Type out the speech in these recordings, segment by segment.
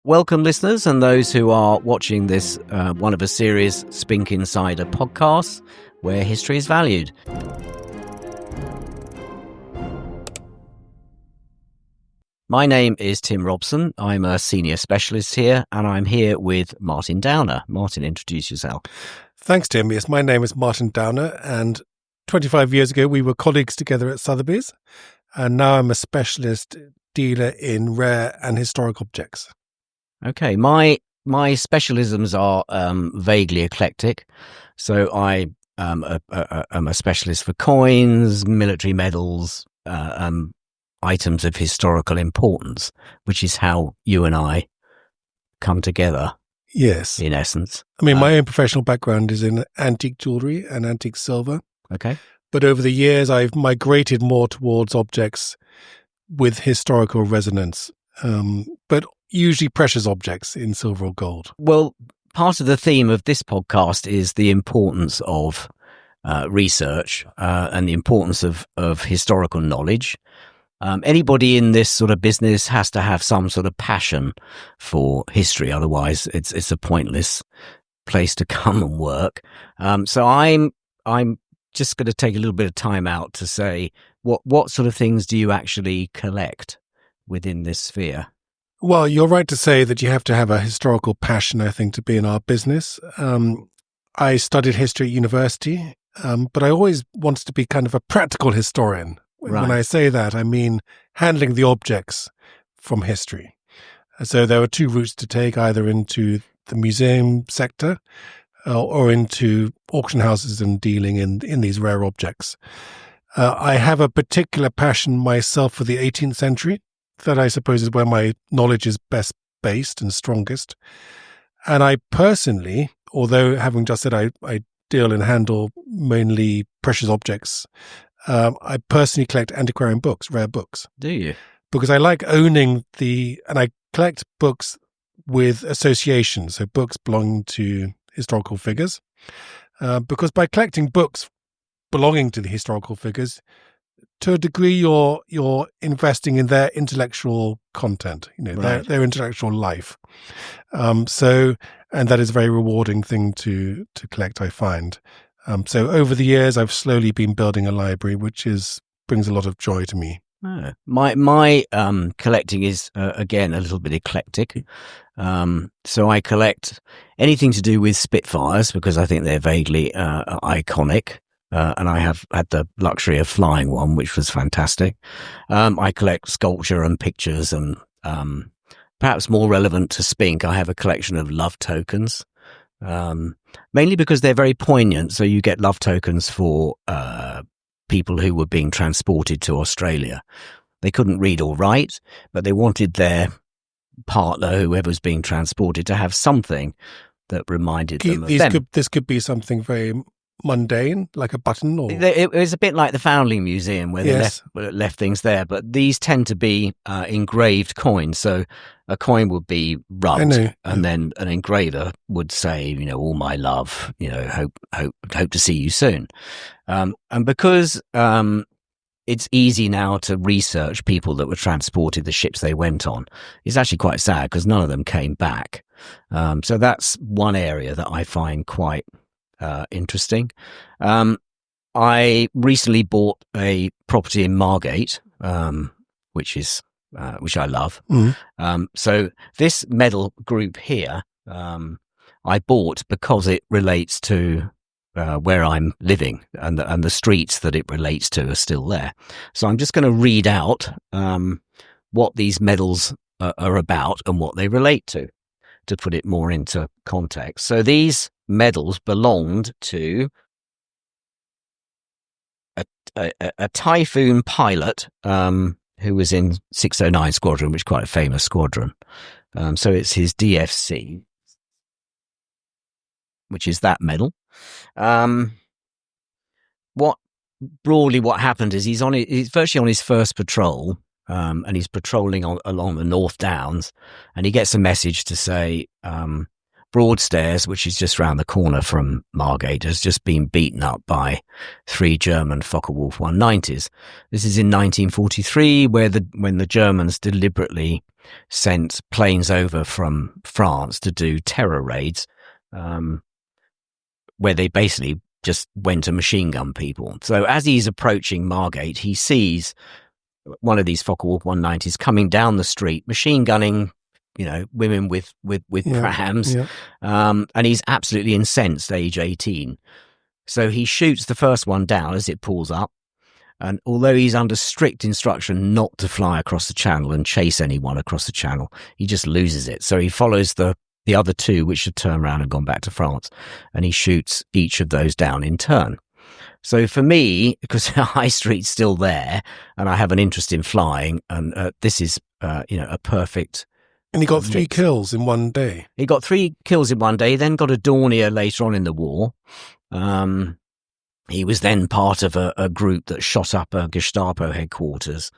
Welcome, listeners, and those who are watching this, one of a series Spink Insider podcasts, where history is valued. My name is Tim Robson. I'm a senior specialist here, and I'm here with Martin Downer. Martin, introduce yourself. Thanks, Tim. Yes, my name is Martin Downer, and 25 years ago we were colleagues together at Sotheby's, and now I'm a specialist dealer in rare and historic objects. Okay, my specialisms are vaguely eclectic. So I am a specialist for coins, military medals, items of historical importance, which is how you and I come together. Yes. In essence. I mean, my own professional background is in antique jewellery and antique silver. Okay. But over the years, I've migrated more towards objects with historical resonance, but usually precious objects in silver or gold. Well, part of the theme of this podcast is the importance of research and the importance of historical knowledge. Anybody in this sort of business has to have some sort of passion for history. Otherwise, it's a pointless place to come and work. So I'm just going to take a little bit of time out to say what sort of things do you actually collect within this sphere? Well, you're right to say that you have to have a historical passion, I think, to be in our business. I studied history at university, but I always wanted to be kind of a practical historian. Right. When I say that, I mean handling the objects from history. So there were two routes to take, either into the museum sector or into auction houses and dealing in these rare objects. I have a particular passion myself for the 18th century. That I suppose is where my knowledge is best based and strongest. And I personally, although having just said I deal and handle mainly precious objects, I personally collect antiquarian books, rare books. Do you? Because I like owning and I collect books with associations, so books belonging to historical figures. Because by collecting books belonging to the historical figures, to a degree, you're investing in their intellectual content, Right. their intellectual life. And that is a very rewarding thing to collect, I find. So over the years, I've slowly been building a library, which brings a lot of joy to me. Oh. My collecting is again a little bit eclectic. So I collect anything to do with Spitfires because I think they're vaguely iconic. And I have had the luxury of flying one, which was fantastic. I collect sculpture and pictures, and perhaps more relevant to Spink, I have a collection of love tokens, mainly because they're very poignant. So you get love tokens for people who were being transported to Australia. They couldn't read or write, but they wanted their partner, whoever was being transported, to have something that reminded them of them. This could be something very mundane, like a button, or it was a bit like the Foundling Museum where they left things there, but these tend to be engraved coins. So a coin would be rubbed, and then an engraver would say, all my love, hope to see you soon. And because it's easy now to research people that were transported, the ships they went on, it's actually quite sad because none of them came back. So that's one area that I find quite interesting. I recently bought a property in Margate, which I love. Mm-hmm. So this medal group here, I bought because it relates to where I'm living, and the streets that it relates to are still there. So I'm just going to read out what these medals are about and what they relate to put it more into context. So these medals belonged to a Typhoon pilot who was in 609 Squadron, which is quite a famous squadron. So it's his DFC, which is that medal. What happened is he's virtually on his first patrol, and he's patrolling along the North Downs, and he gets a message to say, Broadstairs, which is just round the corner from Margate, has just been beaten up by 3 German Focke-Wulf 190s. This is in 1943, when the Germans deliberately sent planes over from France to do terror raids, where they basically just went to machine gun people. So as he's approaching Margate, he sees one of these Focke-Wulf 190s coming down the street, machine gunning, women with prams. Yeah. And he's absolutely incensed, age 18. So he shoots the first one down as it pulls up. And although he's under strict instruction not to fly across the channel and chase anyone across the channel, he just loses it. So he follows the other 2, which had turned around and gone back to France, and he shoots each of those down in turn. So for me, because High Street's still there and I have an interest in flying, and this is, a perfect... And he got 3 kills in one day. He got 3 kills in one day, then got a Dornier later on in the war. He was then part of a group that shot up a Gestapo headquarters.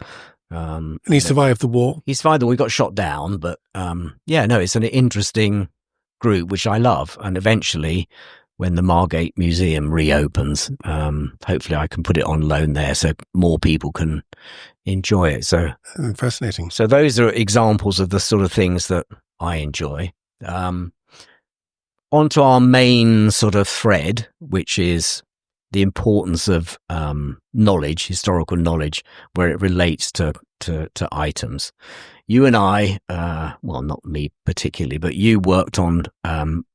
And he survived the war? He survived the war. He got shot down, but it's an interesting group, which I love. And eventually, when the Margate Museum reopens, hopefully I can put it on loan there so more people can enjoy it. So fascinating. So those are examples of the sort of things that I enjoy. Onto our main sort of thread, which is the importance of knowledge, historical knowledge, where it relates to items. You and I, well, not me particularly, but you worked on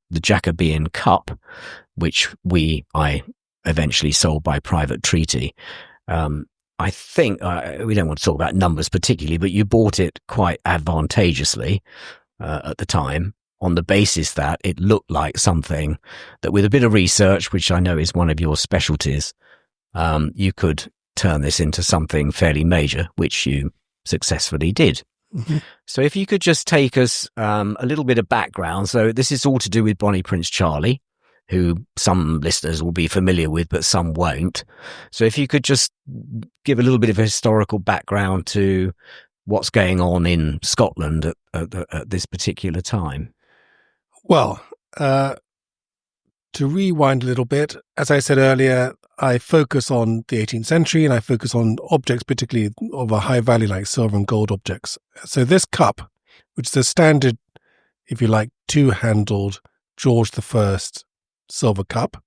the Jacobean Cup, which I eventually sold by private treaty. I think we don't want to talk about numbers particularly, but you bought it quite advantageously at the time, on the basis that it looked like something that, with a bit of research, which I know is one of your specialties, you could turn this into something fairly major, which you successfully did. Mm-hmm. So if you could just take us a little bit of background. So this is all to do with Bonnie Prince Charlie, who some listeners will be familiar with, but some won't. So if you could just give a little bit of a historical background to what's going on in Scotland at this particular time. Well, to rewind a little bit, as I said earlier, I focus on the 18th century and I focus on objects, particularly of a high value like silver and gold objects. So this cup, which is a standard, if you like, 2-handled George I silver cup,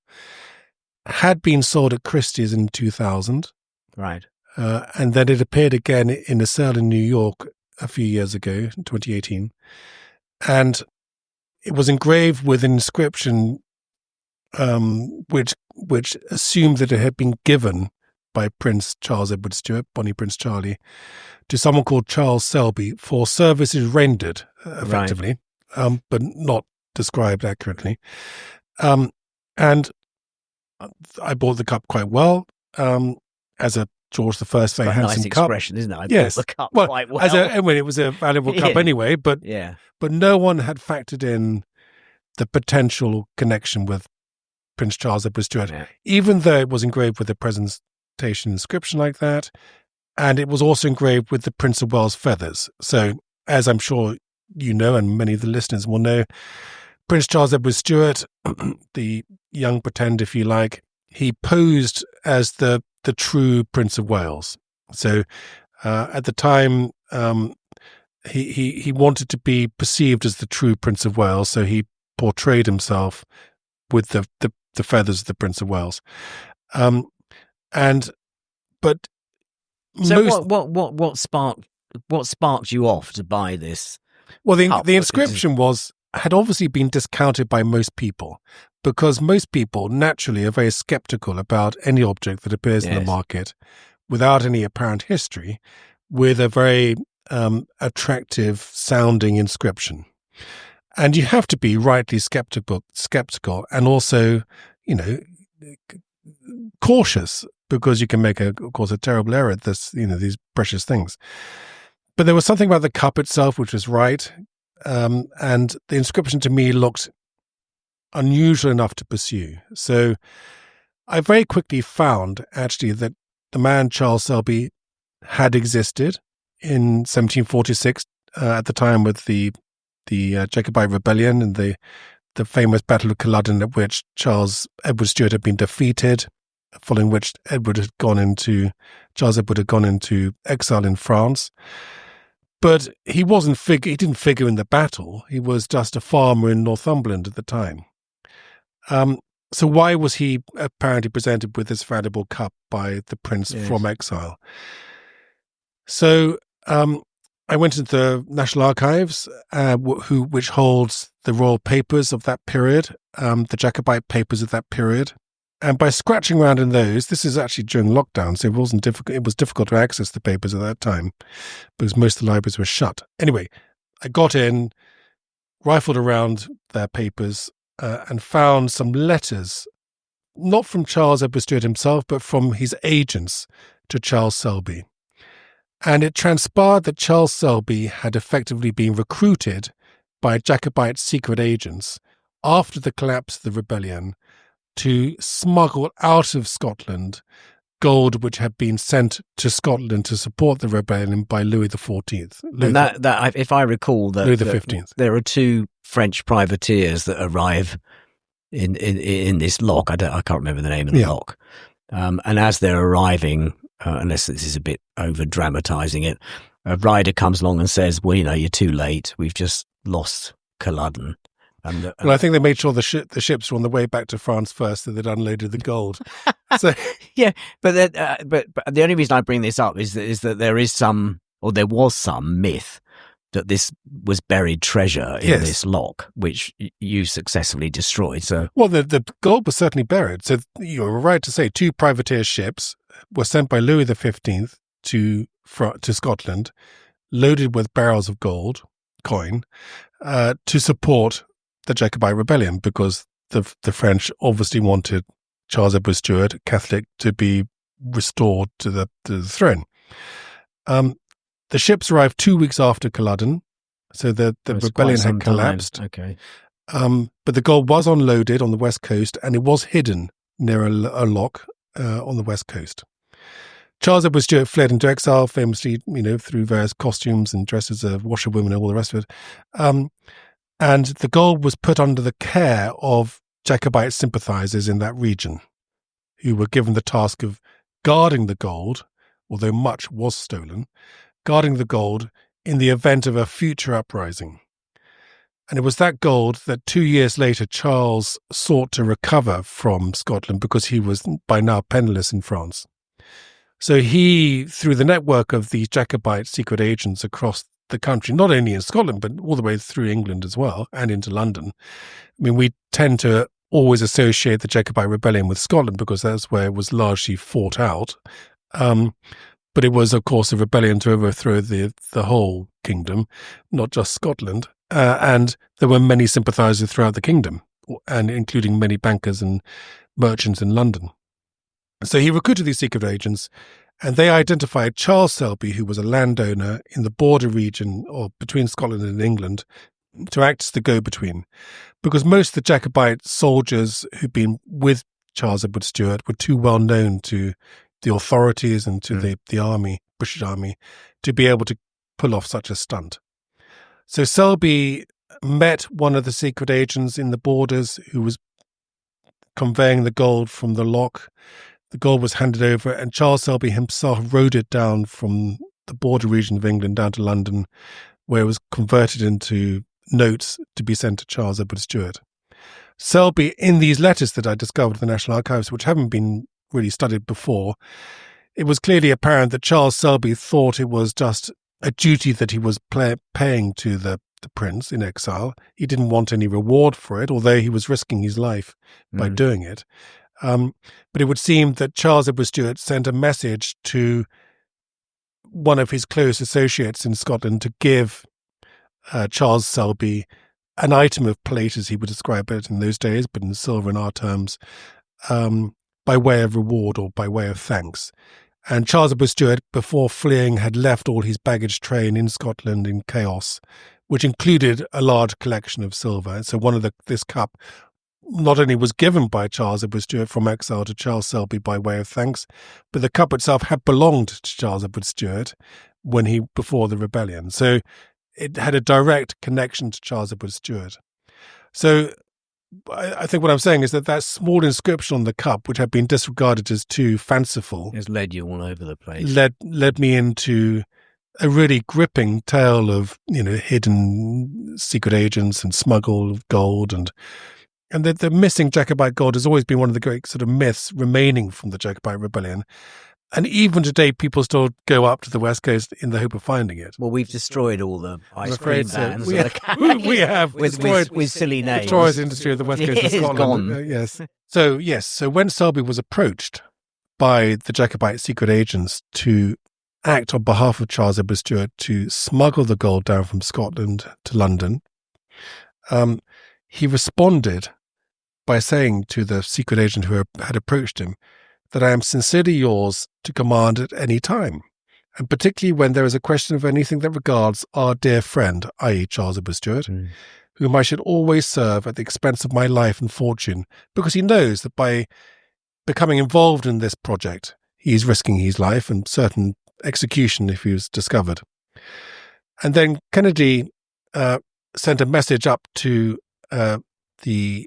had been sold at Christie's in 2000. Right. And then it appeared again in a sale in New York a few years ago, in 2018. And it was engraved with an inscription which assumed that it had been given by Prince Charles Edward Stuart, Bonnie Prince Charlie, to someone called Charles Selby for services rendered, effectively, right. But not described accurately. And I bought the cup quite well, as a George I very handsome nice cup. Expression, isn't it? I yes. bought the cup well, quite well. It was a valuable cup anyway, but no one had factored in the potential connection with Prince Charles Edward Stuart, even though it was engraved with a presentation inscription like that, and it was also engraved with the Prince of Wales feathers. So, as I'm sure you know, and many of the listeners will know, Prince Charles Edward Stuart, the young pretend, if you like, he posed as the true Prince of Wales. So, at the time, he wanted to be perceived as the true Prince of Wales, so he portrayed himself with the feathers of the Prince of Wales. What sparked you off to buy this? Well, the inscription had obviously been discounted by most people, because most people naturally are very skeptical about any object that appears in the market without any apparent history, with a very attractive sounding inscription. And you have to be rightly skeptical, and also, cautious, because you can make, of course, a terrible error at this, these precious things. But there was something about the cup itself which was right, and the inscription to me looked unusual enough to pursue. So I very quickly found, actually, that the man Charles Selby had existed in 1746 at the time with the Jacobite rebellion and the the famous Battle of Culloden, at which Charles Edward Stuart had been defeated, following which Charles Edward had gone into exile in France. But he didn't figure in the battle. He was just a farmer in Northumberland at the time. So why was he apparently presented with this valuable cup by the prince from exile? So I went into the National Archives, which holds the royal papers of that period, the Jacobite papers of that period. And by scratching around in those, this is actually during lockdown, so it was difficult to access the papers at that time because most of the libraries were shut. Anyway, I got in, rifled around their papers, and found some letters, not from Charles Edward Stuart himself, but from his agents to Charles Selby. And it transpired that Charles Selby had effectively been recruited by Jacobite secret agents after the collapse of the rebellion to smuggle out of Scotland gold which had been sent to Scotland to support the rebellion by Louis XIV. And that if I recall, Louis XV. There are two French privateers that arrive in this lock. I can't remember the name of the lock. And as they're arriving, unless this is a bit over dramatizing it, a rider comes along and says, "Well, you're too late. We've just lost Culloden." Well, I think they made sure the ships were on the way back to France first, so they'd unloaded the gold. So yeah, but the only reason I bring this up is that there was some myth that this was buried treasure in this lock, which you successfully destroyed. So, well, the gold was certainly buried. So you were right to say 2 privateer ships were sent by Louis XV to Scotland, loaded with barrels of gold coin, to support the Jacobite rebellion, because the French obviously wanted Charles Edward Stuart, Catholic, to be restored to the throne. The ships arrived 2 weeks after Culloden, so the rebellion had collapsed. Okay, but the gold was unloaded on the west coast, and it was hidden near a lock on the west coast. Charles Edward Stuart fled into exile, famously, through various costumes and dresses as a washerwoman and all the rest of it. And the gold was put under the care of Jacobite sympathizers in that region, who were given the task of guarding the gold, although much was stolen, guarding the gold in the event of a future uprising. And it was that gold that 2 years later Charles sought to recover from Scotland, because he was by now penniless in France. So he, through the network of these Jacobite secret agents across the country, not only in Scotland, but all the way through England as well, and into London. I mean, we tend to always associate the Jacobite rebellion with Scotland because that's where it was largely fought out. But it was, of course, a rebellion to overthrow the whole kingdom, not just Scotland. And there were many sympathizers throughout the kingdom, and including many bankers and merchants in London. So he recruited these secret agents, and they identified Charles Selby, who was a landowner in the border region or between Scotland and England, to act as the go-between. Because most of the Jacobite soldiers who'd been with Charles Edward Stuart were too well known to the authorities and to the army, British army, to be able to pull off such a stunt. So Selby met one of the secret agents in the borders who was conveying the gold from the lock. The gold was handed over, and Charles Selby himself rode it down from the border region of England down to London, where it was converted into notes to be sent to Charles Edward Stuart. Selby, in these letters that I discovered in the National Archives, which haven't been really studied before, it was clearly apparent that Charles Selby thought it was just a duty that he was paying to the prince in exile. He didn't want any reward for it, although he was risking his life by doing it. But it would seem that Charles Edward Stuart sent a message to one of his close associates in Scotland to give Charles Selby an item of plate, as he would describe it in those days, but in silver in our terms, by way of reward or by way of thanks. And Charles Edward Stuart, before fleeing, had left all his baggage train in Scotland in chaos, which included a large collection of silver. And so this cup not only was given by Charles Edward Stuart from exile to Charles Selby by way of thanks, but the cup itself had belonged to Charles Edward Stuart before the rebellion. So it had a direct connection to Charles Edward Stuart. So I think what I'm saying is that small inscription on the cup, which had been disregarded as too fanciful, has led you all over the place. Led me into a really gripping tale of, hidden secret agents and smuggled gold, and the missing Jacobite gold has always been one of the great sort of myths remaining from the Jacobite rebellion. And even today, people still go up to the West Coast in the hope of finding it. Well, we've destroyed all the ice cream vans. We have with silly names. The tourist industry of the West Coast is gone. Yes. So when Selby was approached by the Jacobite secret agents to act on behalf of Charles Edward Stuart to smuggle the gold down from Scotland to London, he responded by saying to the secret agent who had approached him that I am sincerely yours to command at any time, and particularly when there is a question of anything that regards our dear friend, i.e. Charles Edward Stuart, whom I should always serve at the expense of my life and fortune, because he knows that by becoming involved in this project, he is risking his life and certain execution if he was discovered. And then Kennedy sent a message up to the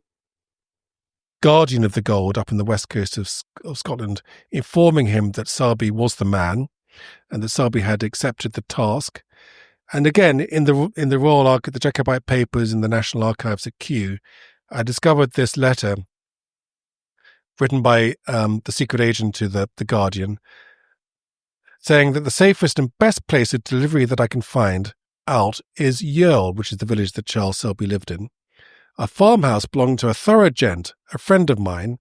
guardian of the gold up in the west coast of Scotland, informing him that Selby was the man and that Selby had accepted the task. And again, in the Royal the Jacobite papers in the National Archives at Kew, I discovered this letter written by the secret agent to the Guardian, saying that the safest and best place of delivery that I can find out is Yearle, which is the village that Charles Selby lived in, a farmhouse belonging to a thorough gent, a friend of mine,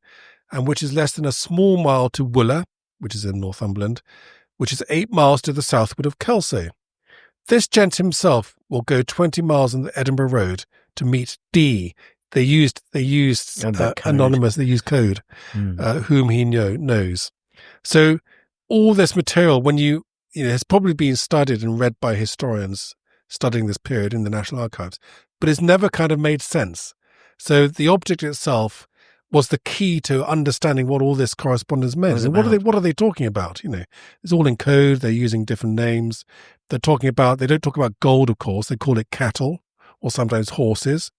and which is less than a small mile to Wooler, which is in Northumberland, which is 8 miles to the southward of Kelsey. This gent himself will go 20 miles on the Edinburgh Road to meet D. They used anonymous. They used code, whom he knows. So all this material, when has probably been studied and read by historians studying this period in the National Archives, but it's never kind of made sense. So the object itself was the key to understanding what all this correspondence meant. And what are they talking about? It's all in code. They're using different names. They don't talk about gold, of course. They call it cattle or sometimes horses.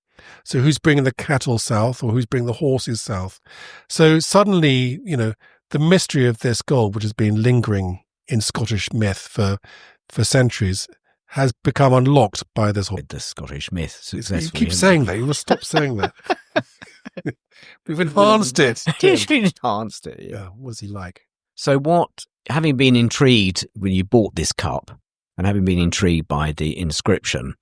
So who's bringing the cattle south or who's bringing the horses south? So suddenly, the mystery of this gold, which has been lingering in Scottish myth for centuries, has become unlocked by this whole... The Scottish myth successfully. You keep saying that. You must stop saying that. We've enhanced it. You've enhanced it, yeah. What's he like? So having been intrigued when you bought this cup and having been intrigued by the inscription,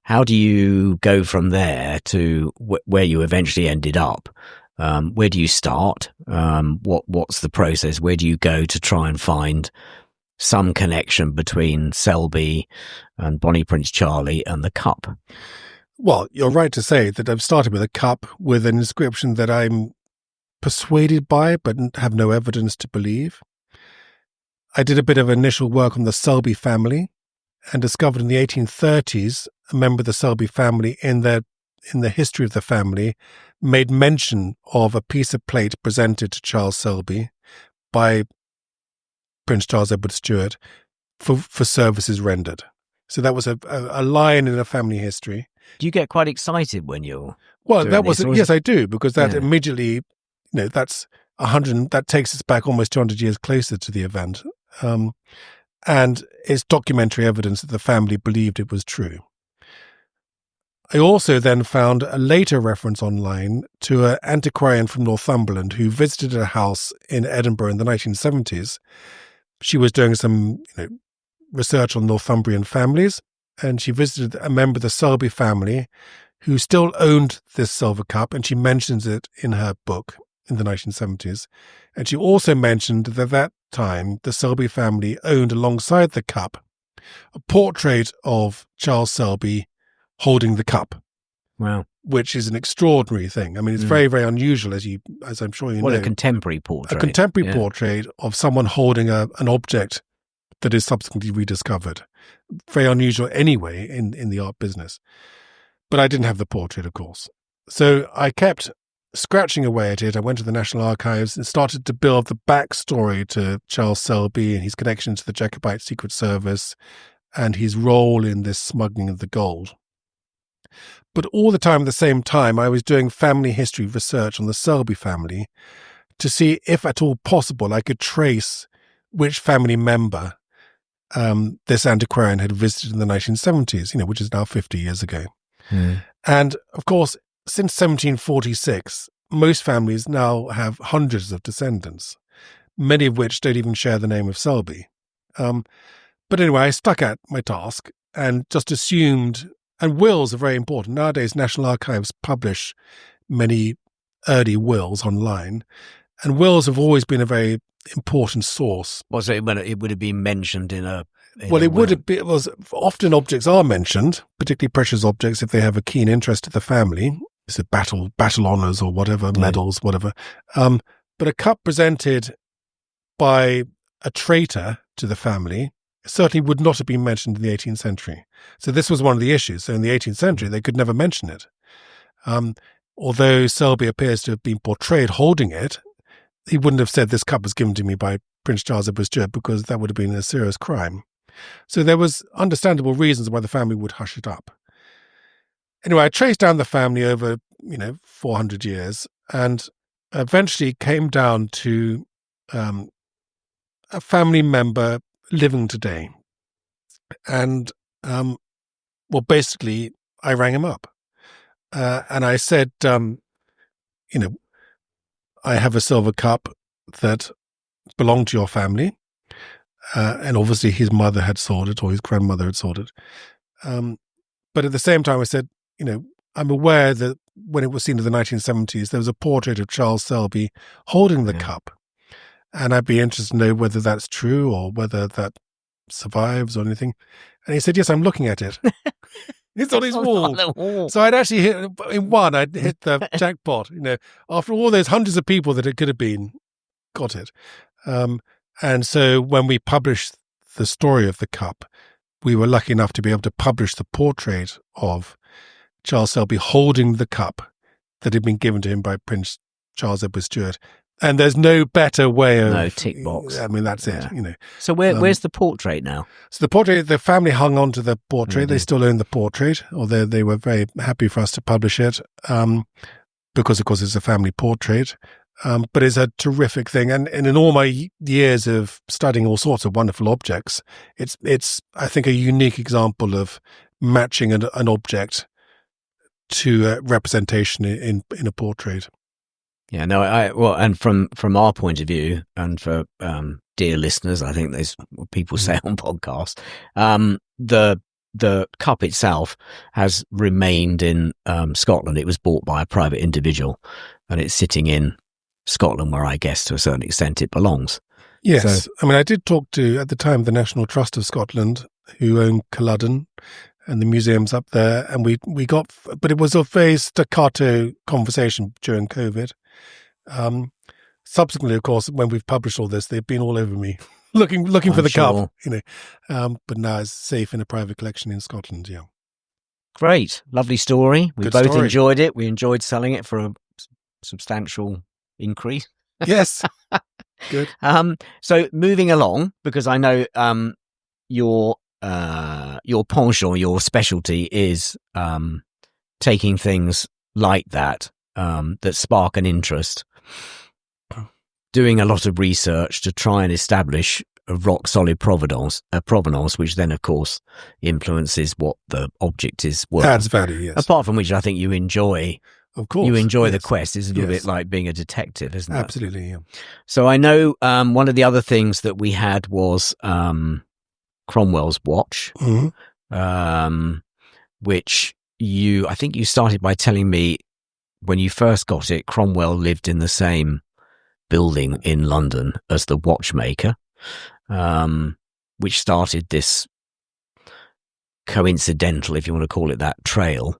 how do you go from there to where you eventually ended up? Where do you start? What's the process? Where do you go to try and find some connection between Selby and Bonnie Prince Charlie and the cup? Well, you're right to say that I've started with a cup with an inscription that I'm persuaded by but have no evidence to believe. I did a bit of initial work on the Selby family and discovered in the 1830s a member of the Selby family in the history of the family made mention of a piece of plate presented to Charles Selby by Prince Charles Edward Stuart for services rendered. So that was a line in a family history. Do you get quite excited when you're... Well, yes, I do, because that immediately, that's 100, that takes us back almost 200 years closer to the event. And it's documentary evidence that the family believed it was true. I also then found a later reference online to an antiquarian from Northumberland who visited a house in Edinburgh in the 1970s. She was doing some research on Northumbrian families, and she visited a member of the Selby family who still owned this silver cup, and she mentions it in her book in the 1970s. And she also mentioned that at that time, the Selby family owned alongside the cup a portrait of Charles Selby holding the cup. Wow. Which is an extraordinary thing. I mean, it's very, very unusual, as I'm sure you know. What a contemporary portrait. A contemporary portrait of someone holding an object that is subsequently rediscovered. Very unusual anyway in the art business. But I didn't have the portrait, of course. So I kept scratching away at it. I went to the National Archives and started to build the backstory to Charles Selby and his connection to the Jacobite Secret Service and his role in this smuggling of the gold. But all the time, at the same time, I was doing family history research on the Selby family to see if at all possible I could trace which family member this antiquarian had visited in the 1970s, which is now 50 years ago. And of course, since 1746, most families now have hundreds of descendants, many of which don't even share the name of Selby. But anyway, I stuck at my task and just assumed, and wills are very important. Nowadays, National Archives publish many early wills online, and wills have always been a very important source. Was it when it would have been mentioned in a... Well, it would have been. Often objects are mentioned, particularly precious objects, if they have a keen interest to the family. It's a battle honours or whatever, medals, whatever. But a cup presented by a traitor to the family certainly would not have been mentioned in the 18th century. So this was one of the issues. So in the 18th century, they could never mention it. Although Selby appears to have been portrayed holding it, he wouldn't have said this cup was given to me by Prince Charles Edward Stuart, because that would have been a serious crime. So there was understandable reasons why the family would hush it up. Anyway, I traced down the family over, 400 years, and eventually came down to a family member living today. And, basically, I rang him up. And I said, I have a silver cup that belonged to your family. And obviously his mother had sold it, or his grandmother had sold it. But at the same time, I said, I'm aware that when it was seen in the 1970s, there was a portrait of Charles Selby holding the cup. And I'd be interested to know whether that's true or whether that survives or anything. And he said, yes, I'm looking at it. It's on his wall. So I'd actually hit the jackpot, after all those hundreds of people that it could have been, got it. And so when we published the story of the cup, we were lucky enough to be able to publish the portrait of Charles Selby holding the cup that had been given to him by Prince Charles Edward Stuart. And there's no better way of... No tick box. I mean, that's it, So where's the portrait now? So the portrait, the family hung on to the portrait. They still own the portrait, although they were very happy for us to publish it, because, of course, it's a family portrait. But it's a terrific thing. And in all my years of studying all sorts of wonderful objects, it's I think, a unique example of matching an object to a representation in a portrait. Yeah, no, and from our point of view, and for dear listeners, I think there's what people say on podcasts, the cup itself has remained in Scotland. It was bought by a private individual, and it's sitting in Scotland, where I guess to a certain extent it belongs. Yes. So, I mean, I did talk to, at the time, the National Trust of Scotland, who own Culloden and the museums up there. And we got, but it was a very staccato conversation during COVID. Subsequently, of course, when we've published all this, they've been all over me looking for the cup, but now it's safe in a private collection in Scotland. Yeah. Great. Lovely story. We Good both story. enjoyed it. We enjoyed selling it for a substantial increase. Yes. Good. So moving along, because I know your penchant, your specialty is taking things like that that spark an interest, doing a lot of research to try and establish a rock solid provenance, which then of course influences what the object is worth. Adds value, yes. Apart from which, I think you enjoy. Of course. You enjoy yes. the quest. It's a little bit like being a detective, isn't it? Absolutely, yeah. So I know one of the other things that we had was Cromwell's watch, which I think you started by telling me when you first got it, Cromwell lived in the same building in London as the watchmaker, which started this coincidental, if you want to call it that, trail.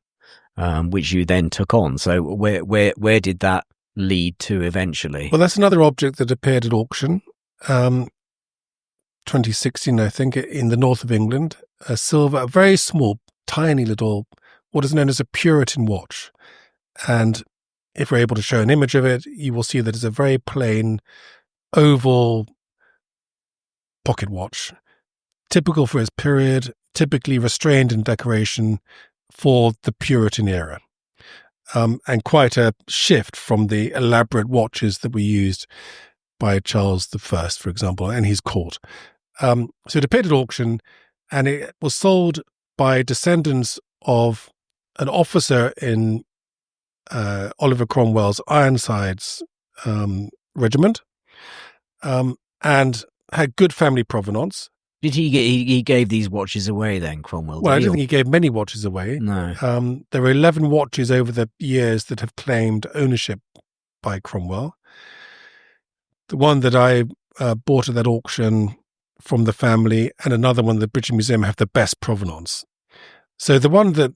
Which you then took on. So where did that lead to eventually? Well, that's another object that appeared at auction, 2016, I think, in the north of England. A very small, tiny little, what is known as a Puritan watch. And if we're able to show an image of it, you will see that it's a very plain, oval pocket watch, typical for its period, typically restrained in decoration, for the Puritan era, and quite a shift from the elaborate watches that were used by Charles I, for example, and his court. So it appeared at auction, and it was sold by descendants of an officer in Oliver Cromwell's Ironsides regiment, and had good family provenance. Did he gave these watches away then, Cromwell? Well, I don't think he gave many watches away. No. There were 11 watches over the years that have claimed ownership by Cromwell. The one that I bought at that auction from the family and another one at the British Museum have the best provenance. So the one that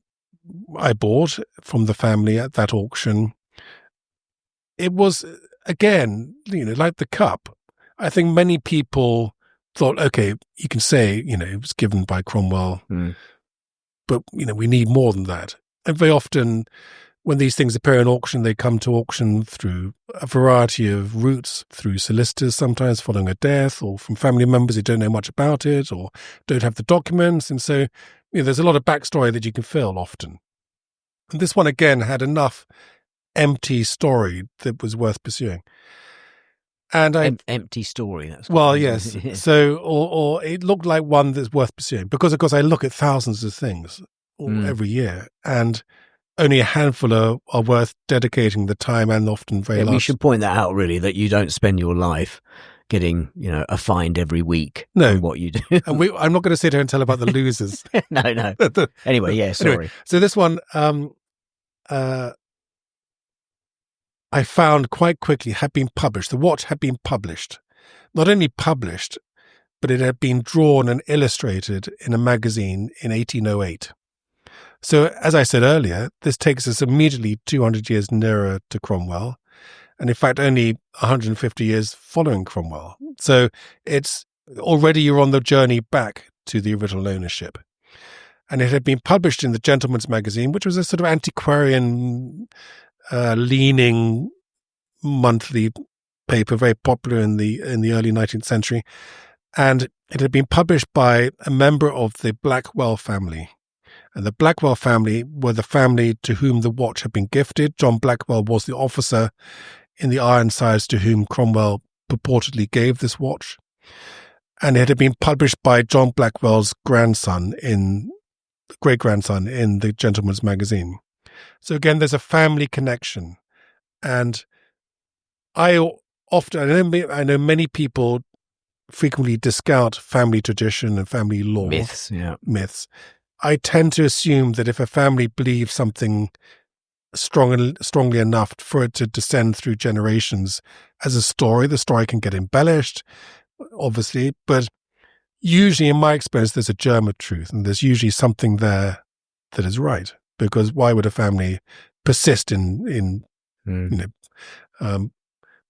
I bought from the family at that auction, it was, again, like the cup. I think many people thought, okay, you can say, it was given by Cromwell, but, we need more than that. And very often when these things appear in auction, they come to auction through a variety of routes, through solicitors, sometimes following a death, or from family members who don't know much about it or don't have the documents. And so, there's a lot of backstory that you can fill often. And this one, again, had enough empty story that was worth pursuing. And empty story. That's well, yes. So, or it looked like one that's worth pursuing because, of course, I look at thousands of things every year, and only a handful are worth dedicating the time and often very large. We should point that out, really, that you don't spend your life getting, a find every week. No, what you do. And I'm not going to sit here and tell about the losers. No. Anyway, yeah, sorry. Anyway, so this one, I found quite quickly had been published. The watch had been published. Not only published, but it had been drawn and illustrated in a magazine in 1808. So, as I said earlier, this takes us immediately 200 years nearer to Cromwell, and in fact only 150 years following Cromwell. So it's already you're on the journey back to the original ownership. And it had been published in the Gentleman's Magazine, which was a sort of antiquarian leaning monthly paper, very popular in the early 19th century. And it had been published by a member of the Blackwell family. And the Blackwell family were the family to whom the watch had been gifted. John Blackwell was the officer in the Ironsides to whom Cromwell purportedly gave this watch. And it had been published by John Blackwell's great-grandson in the Gentleman's Magazine. So again, there's a family connection. And I know many people frequently discount family tradition and family lore. Myths. I tend to assume that if a family believes something strongly enough for it to descend through generations as a story, the story can get embellished, obviously, but usually in my experience, there's a germ of truth, and there's usually something there that is right. Because why would a family persist in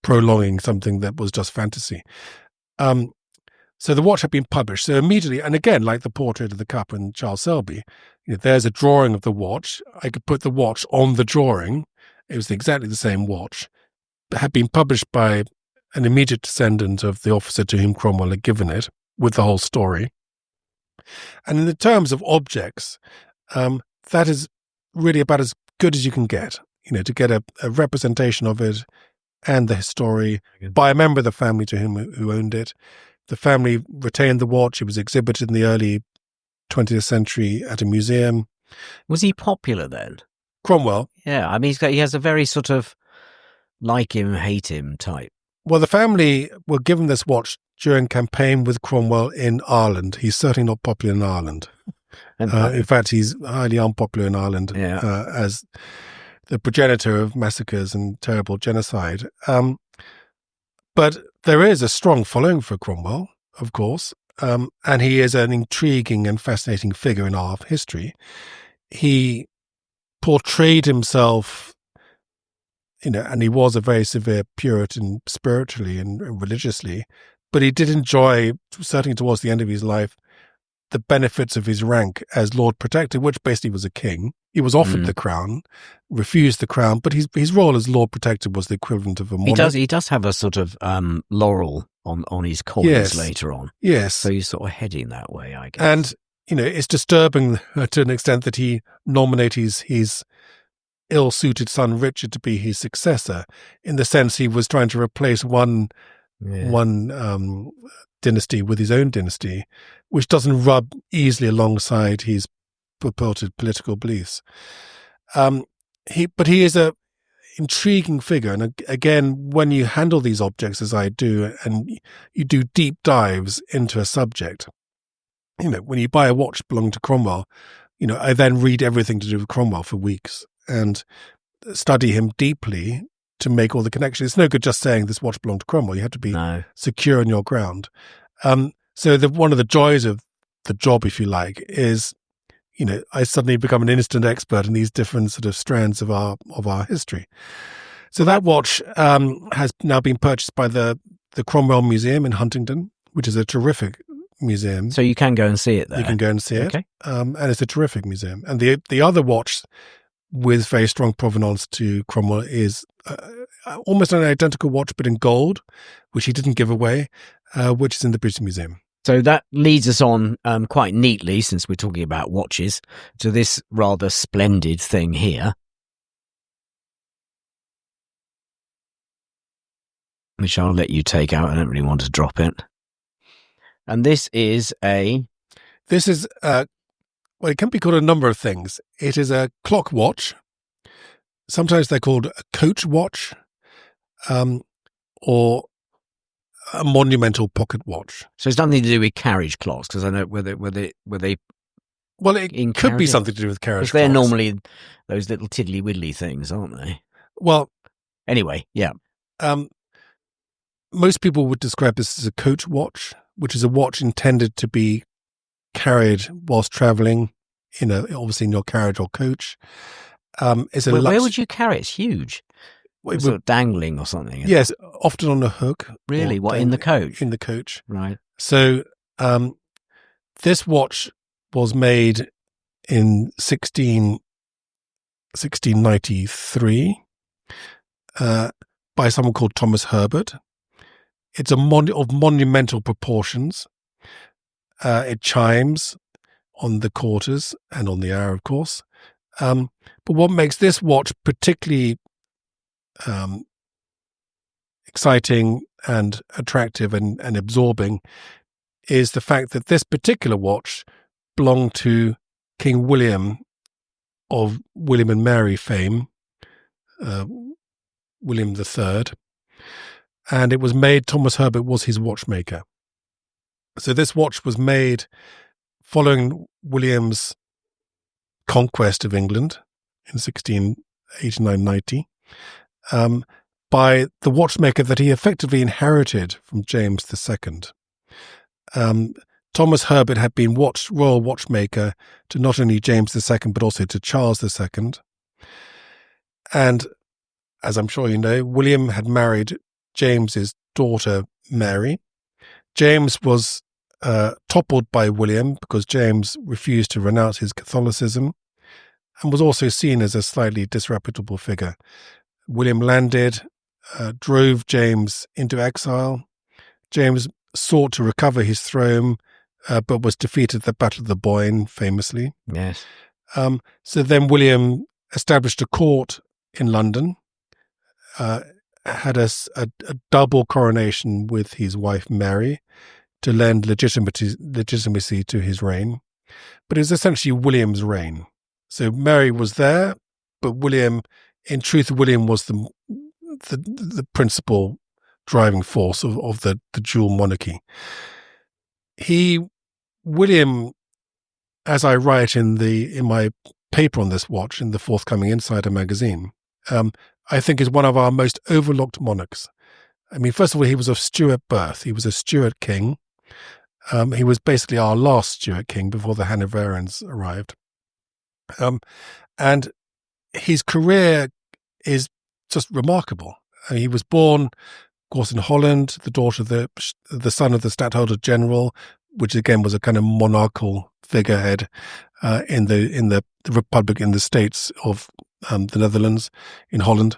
prolonging something that was just fantasy? So the watch had been published. So immediately, and again, like the portrait of the cup and Charles Selby, there's a drawing of the watch. I could put the watch on the drawing. It was exactly the same watch. It had been published by an immediate descendant of the officer to whom Cromwell had given it, with the whole story. And in the terms of objects, that is really about as good as you can get, to get a representation of it and the story by a member of the family to who owned it. The family retained the watch. It was exhibited in the early 20th century at a museum. Was he popular then? Cromwell? Yeah, I mean, he has a very sort of like him, hate him type. Well, the family were given this watch during campaign with Cromwell in Ireland. He's certainly not popular in Ireland. In fact, he's highly unpopular in Ireland as the progenitor of massacres and terrible genocide. But there is a strong following for Cromwell, of course, and he is an intriguing and fascinating figure in our history. He portrayed himself, and he was a very severe Puritan spiritually and religiously, but he did enjoy, certainly towards the end of his life, the benefits of his rank as Lord Protector, which basically was a king. He was offered the crown, refused the crown, but his role as Lord Protector was the equivalent of a monarch. He does have a sort of laurel on his coins later on. Yes. So he's sort of heading that way, I guess. And, it's disturbing to an extent that he nominated his ill-suited son Richard to be his successor. In the sense, he was trying to replace one dynasty with his own dynasty, which doesn't rub easily alongside his purported political beliefs. But he is a intriguing figure, and again, when you handle these objects as I do, and you do deep dives into a subject, when you buy a watch belonging to Cromwell, I then read everything to do with Cromwell for weeks and study him deeply to make all the connections. It's no good just saying this watch belonged to Cromwell. You have to be secure on your ground. So one of the joys of the job, if you like, is I suddenly become an instant expert in these different sort of strands of our history. So that watch has now been purchased by the Cromwell Museum in Huntingdon, which is a terrific museum. So you can go and see it there. You can go and see it. And it's a terrific museum. And the other watch with very strong provenance to Cromwell is almost an identical watch, but in gold, which he didn't give away, which is in the British Museum. So that leads us on quite neatly, since we're talking about watches, to this rather splendid thing here, which I'll let you take out. I don't really want to drop it. And this is well, it can be called a number of things. It is a clock watch. Sometimes they're called a coach watch, or a monumental pocket watch. So it's nothing to do with carriage clocks, because I know were they well, it could be something to do with carriage clocks. They're normally those little tiddly widdly things, aren't they? Well, anyway, yeah. Most people would describe this as a coach watch, which is a watch intended to be carried whilst travelling, obviously in your carriage or coach. Where would you carry it? It's huge. Sort of dangling or something. Yes, often on a hook. Really? What, in the coach? In the coach. Right. So this watch was made in 1693 by someone called Thomas Herbert. It's of monumental proportions. It chimes on the quarters and on the hour, of course. But what makes this watch particularly exciting and attractive and absorbing is the fact that this particular watch belonged to King William of William and Mary fame, William III, and it was made, Thomas Herbert was his watchmaker. So this watch was made following William's conquest of England in 1689-90, by the watchmaker that he effectively inherited from James II. Thomas Herbert had been royal watchmaker to not only James II, but also to Charles II. And as I'm sure you know, William had married James's daughter, Mary. James was toppled by William because James refused to renounce his Catholicism and was also seen as a slightly disreputable figure. William landed, drove James into exile. James sought to recover his throne, but was defeated at the Battle of the Boyne, famously. Yes. So then William established a court in London, had a double coronation with his wife Mary to lend legitimacy to his reign. But it was essentially William's reign. So Mary was there, but in truth, William was the principal driving force of the dual monarchy. William, as I write in my paper on this watch in the forthcoming Insider magazine, I think is one of our most overlooked monarchs. I mean, first of all, he was of Stuart birth. He was a Stuart king. He was basically our last Stuart king before the Hanoverians arrived. And his career is just remarkable. He was born, of course, in Holland, the son of the Stadtholder General, which again was a kind of monarchical figurehead in the Republic in the States of the Netherlands, in Holland.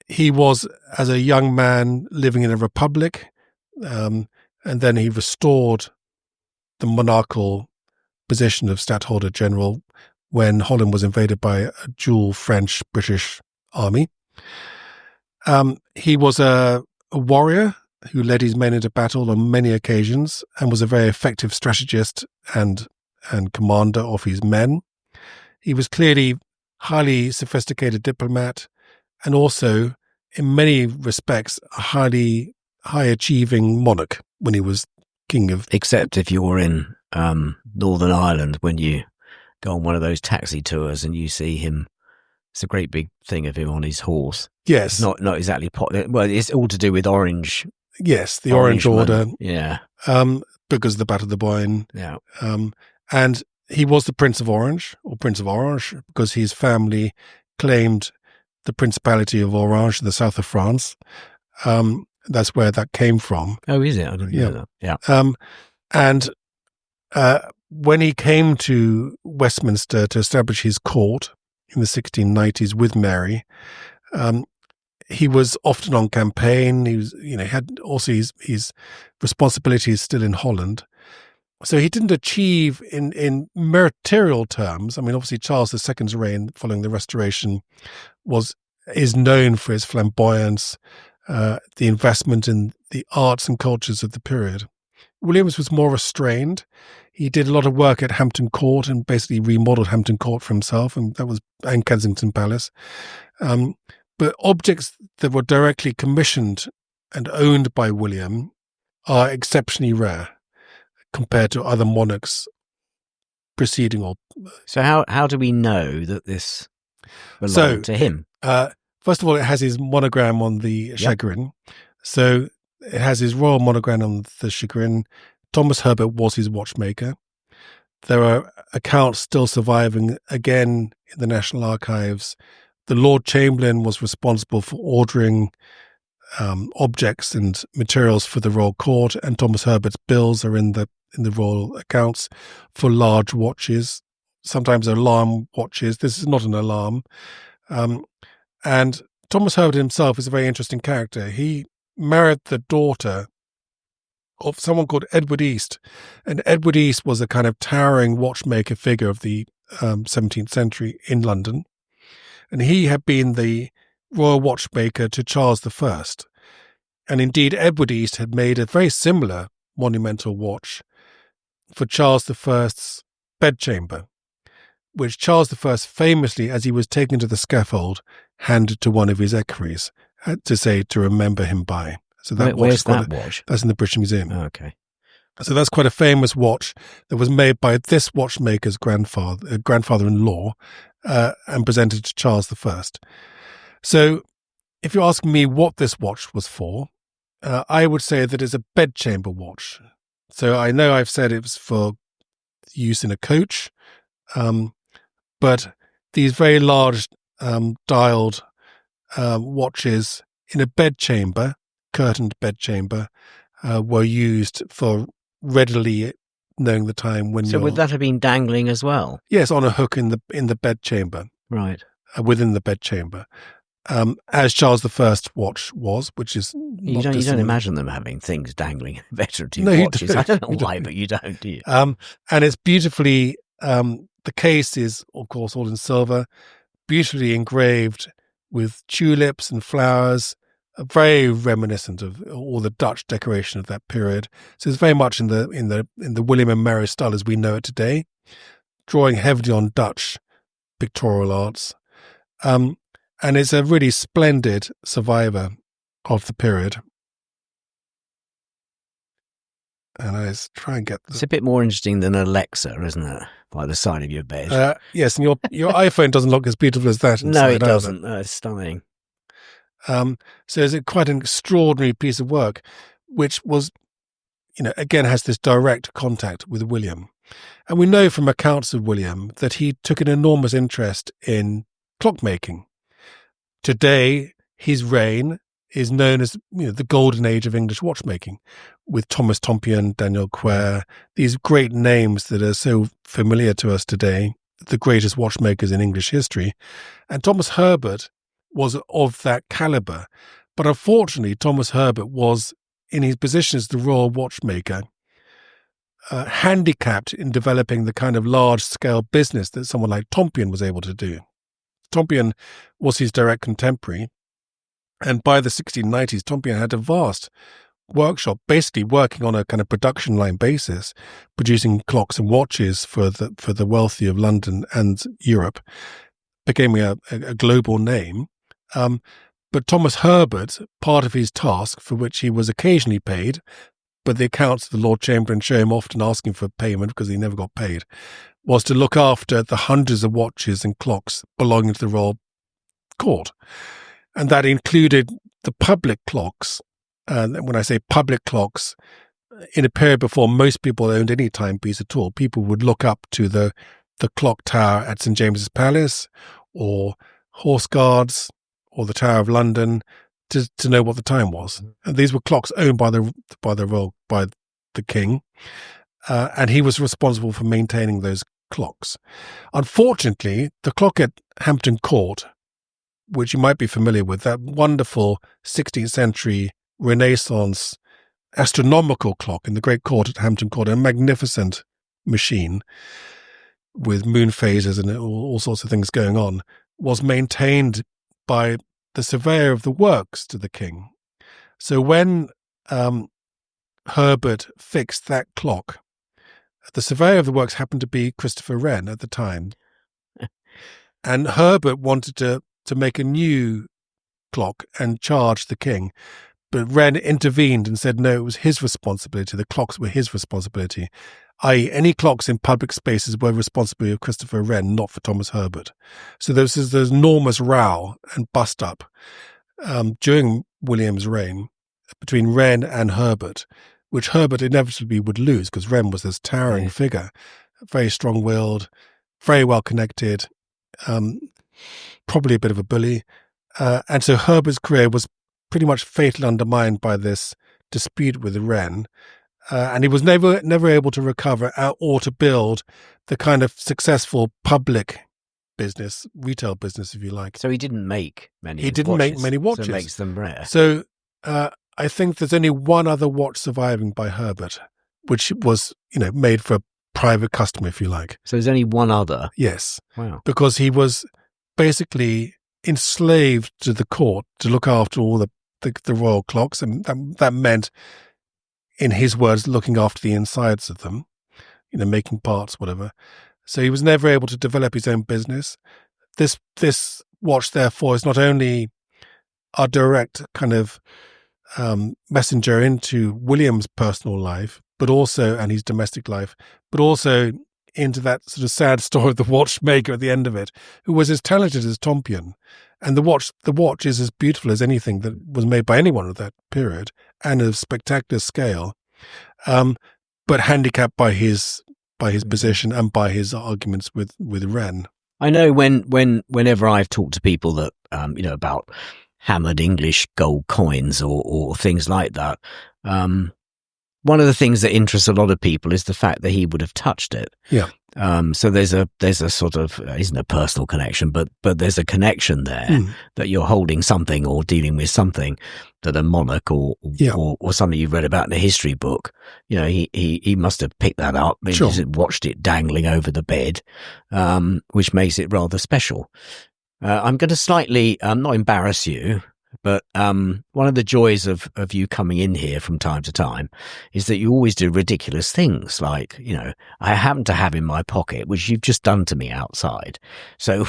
He was, as a young man, living in a republic, and then he restored the monarchical position of Stadtholder General when Holland was invaded by a dual French-British army. He was a warrior who led his men into battle on many occasions and was a very effective strategist and commander of his men. He was clearly highly sophisticated diplomat and also, in many respects, a high-achieving monarch when he was king of... Except if you're in Northern Ireland, when you go on one of those taxi tours and you see him, it's a great big thing of him on his horse. Yes. It's not exactly popular. Well, it's all to do with Orange. Yes, the Orange Order. Yeah. Because of the Battle of the Boyne. Yeah. And he was the Prince of Orange, or Prince of Orange, because his family claimed the Principality of Orange in the south of France. That's where that came from. Oh, is it? I didn't know that. Yeah. And when he came to Westminster to establish his court in the 1690s with Mary, he was often on campaign. He was, had also his responsibilities still in Holland. So he didn't achieve in material terms. I mean, obviously Charles II's reign following the Restoration is known for his flamboyance, the investment in the arts and cultures of the period. Williams was more restrained. He did a lot of work at Hampton Court and basically remodeled Hampton Court for himself, and Kensington Palace. But objects that were directly commissioned and owned by William are exceptionally rare compared to other monarchs preceding or... So how do we know that this belonged to him? First of all, it has his monogram on the chagrin. So it has his royal monogram on the chagrin. Thomas Herbert was his watchmaker. There are accounts still surviving, again, in the National Archives. The Lord Chamberlain was responsible for ordering objects and materials for the royal court, and Thomas Herbert's bills are in the royal accounts for large watches, sometimes alarm watches. This is not an alarm. And Thomas Herbert himself is a very interesting character. He married the daughter of someone called Edward East. And Edward East was a kind of towering watchmaker figure of the 17th century in London. And he had been the royal watchmaker to Charles I. And indeed, Edward East had made a very similar monumental watch for Charles I's bedchamber, which Charles I famously, as he was taken to the scaffold, handed to one of his equerries to remember him by. So where's that watch? That's in the British Museum. Oh, okay. So that's quite a famous watch that was made by this watchmaker's grandfather-in-law, and presented to Charles I. So if you're asking me what this watch was for, I would say that it's a bedchamber watch. So I know I've said it was for use in a coach, but these very large dialed watches in a bedchamber, curtained bedchamber, were used for readily knowing the time when. So would that have been dangling as well? Yes, on a hook in the bedchamber, right, within the bedchamber, as Charles I's watch was, which is you don't imagine them having things dangling in veteran watches. I don't know why, but you don't, do you? And it's beautifully. The case is, of course, all in silver, beautifully engraved with tulips and flowers, very reminiscent of all the Dutch decoration of that period. So it's very much in the William and Mary style as we know it today, drawing heavily on Dutch pictorial arts. And it's a really splendid survivor of the period. And I try and get... It's a bit more interesting than Alexa, isn't it? By the side of your bed. Yes, and your iPhone doesn't look as beautiful as that. No, it doesn't. No, it's stunning. So it's quite an extraordinary piece of work, which was, again, has this direct contact with William. And we know from accounts of William that he took an enormous interest in clockmaking. Today, his reign is known as the golden age of English watchmaking, with Thomas Tompion, Daniel Quare, these great names that are so familiar to us today, the greatest watchmakers in English history. And Thomas Herbert was of that caliber. But unfortunately, Thomas Herbert was, in his position as the royal watchmaker, handicapped in developing the kind of large-scale business that someone like Tompion was able to do. Tompion was his direct contemporary, and by the 1690s, Tompion had a vast workshop, basically working on a kind of production line basis, producing clocks and watches for the wealthy of London and Europe, became a global name. But Thomas Herbert, part of his task, for which he was occasionally paid, but the accounts of the Lord Chamberlain show him often asking for payment because he never got paid, was to look after the hundreds of watches and clocks belonging to the royal court. And that included the public clocks. And when I say public clocks, in a period before most people owned any timepiece at all, people would look up to the clock tower at St. James's Palace or Horse Guards or the Tower of London to know what the time was. And these were clocks owned by the king, and he was responsible for maintaining those clocks. Unfortunately, the clock at Hampton Court, which you might be familiar with, that wonderful 16th century Renaissance astronomical clock in the Great Court at Hampton Court, a magnificent machine with moon phases and all sorts of things going on, was maintained by the surveyor of the works to the king. So when Herbert fixed that clock, the surveyor of the works happened to be Christopher Wren at the time. And Herbert wanted to make a new clock and charge the king. But Wren intervened and said, no, it was his responsibility. The clocks were his responsibility, i.e. any clocks in public spaces were responsibility of Christopher Wren, not for Thomas Herbert. So there was this enormous row and bust up during William's reign between Wren and Herbert, which Herbert inevitably would lose because Wren was this towering figure, very strong-willed, very well-connected, probably a bit of a bully. And so Herbert's career was pretty much fatally undermined by this dispute with Wren, and he was never able to recover or to build the kind of successful public business, retail business, if you like. So he didn't make many. He didn't make many watches. So it makes them rare. So I think there's only one other watch surviving by Herbert, which was made for a private customer, if you like. So there's only one other. Yes. Wow. Because he was basically enslaved to the court to look after all the royal clocks, and that meant, in his words, looking after the insides of them, making parts, whatever. So he was never able to develop his own business. This watch, therefore, is not only a direct kind of messenger into William's personal life, but also, and his domestic life, but also into that sort of sad story of the watchmaker at the end of it, who was as talented as Tompion. And the watch is as beautiful as anything that was made by anyone of that period, and of spectacular scale, but handicapped by his position and by his arguments with Wren. I know whenever I've talked to people that about hammered English gold coins or things like that, one of the things that interests a lot of people is the fact that he would have touched it. Yeah. So there's a sort of, isn't a personal connection, but there's a connection there that you're holding something or dealing with something that a monarch or something you've read about in a history book, he must have picked that up and Sure. watched it dangling over the bed, which makes it rather special. I'm going to slightly, not embarrass you, but one of the joys of you coming in here from time to time is that you always do ridiculous things, like, I happen to have in my pocket, which you've just done to me outside. So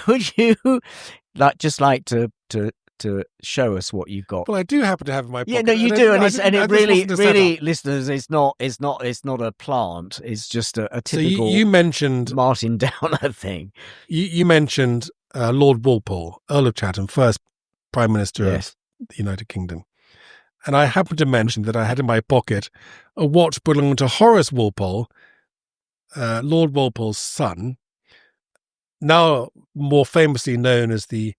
would you like to show us what you've got? Well, I do happen to have in my pocket. Yeah, no, you do, and it really, listeners, it's not a plant. It's just a typical. So you mentioned Martin Downer thing. You mentioned Lord Walpole, Earl of Chatham, first Prime Minister of the United Kingdom, and I happened to mention that I had in my pocket a watch belonging to Horace Walpole, Lord Walpole's son, now more famously known as the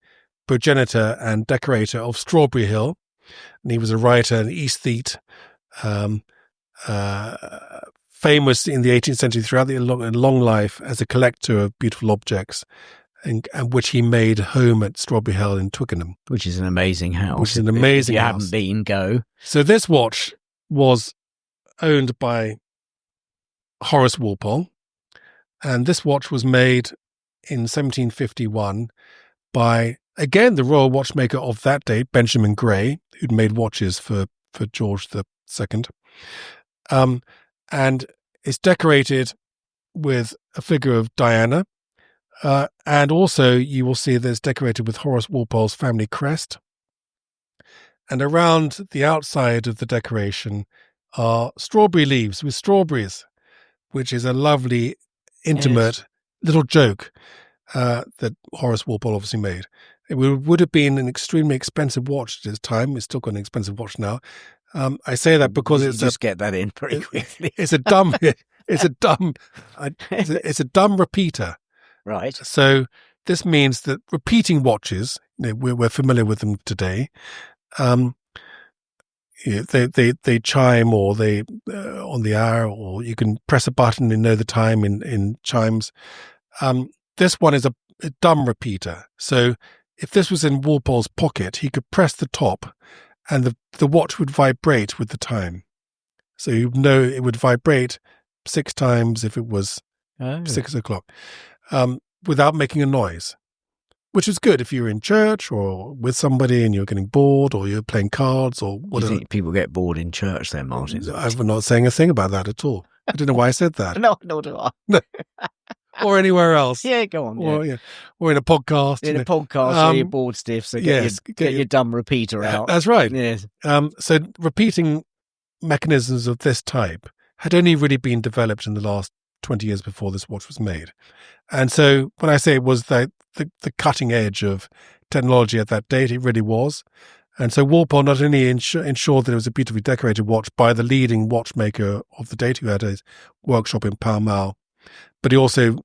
progenitor and decorator of Strawberry Hill, and he was a writer, an aesthete, famous in the 18th century throughout the long life as a collector of beautiful objects, and which he made home at Strawberry Hill in Twickenham. Which is an amazing house. If you haven't been, go. So this watch was owned by Horace Walpole. And this watch was made in 1751 by, again, the royal watchmaker of that date, Benjamin Gray, who'd made watches for George II. And it's decorated with a figure of Diana. And also you will see that it's decorated with Horace Walpole's family crest. And around the outside of the decoration are strawberry leaves with strawberries, which is a lovely, intimate little joke that Horace Walpole obviously made. It would have been an extremely expensive watch at its time. It's still got an expensive watch now. I say that because it's just get that in pretty quickly. It's a dumb repeater. Right. So this means that repeating watches, we're familiar with them today. They chime, or they on the hour, or you can press a button and know the time in chimes. This one is a dumb repeater. So if this was in Walpole's pocket, he could press the top and the watch would vibrate with the time. So you know it would vibrate 6 times if it was 6 o'clock, without making a noise, which is good if you're in church or with somebody and you're getting bored, or you're playing cards or whatever. You think people get bored in church then, Martin? I'm not saying a thing about that at all. I don't know why I said that. No, nor do I. Or anywhere else. Yeah, go on. Or in a podcast. In a podcast, you're bored stiff, so get your dumb repeater out. That's right. Yes. So repeating mechanisms of this type had only really been developed in the last 20 years before this watch was made. And so when I say it was the cutting edge of technology at that date, it really was. And so Walpole not only ensured that it was a beautifully decorated watch by the leading watchmaker of the date, who had a workshop in Pall Mall, but he also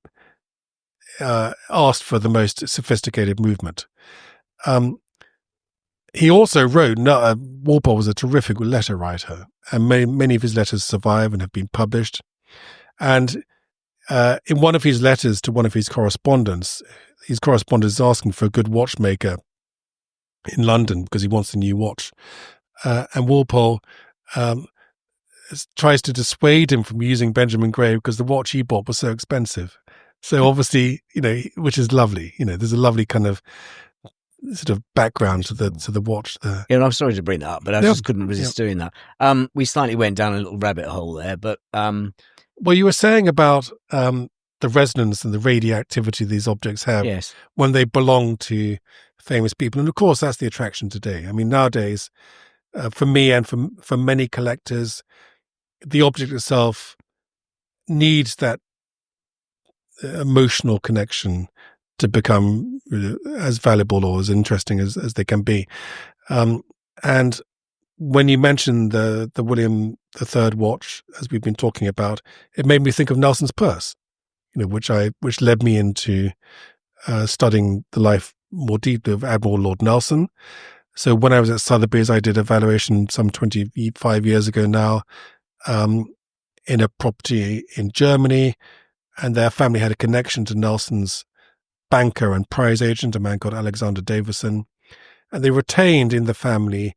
asked for the most sophisticated movement. He also wrote, Walpole was a terrific letter writer, and many of his letters survive and have been published. And in one of his letters to one of his correspondents is asking for a good watchmaker in London because he wants a new watch. And Walpole tries to dissuade him from using Benjamin Gray because the watch he bought was so expensive. So obviously, which is lovely. There's a lovely kind of sort of background to the watch there. Yeah, and I'm sorry to bring that up, but I just couldn't resist doing that. We slightly went down a little rabbit hole there, but well, you were saying about the resonance and the radioactivity these objects have when they belong to famous people, and of course that's the attraction today. I mean, nowadays, for me and for many collectors, the object itself needs that emotional connection to become as valuable or as interesting as they can be. And when you mentioned the William III watch, as we've been talking about, it made me think of Nelson's purse, which led me into studying the life more deeply of Admiral Lord Nelson. So when I was at Sotheby's, I did a valuation some 25 years ago now, in a property in Germany, and their family had a connection to Nelson's banker and prize agent, a man called Alexander Davison, and they retained in the family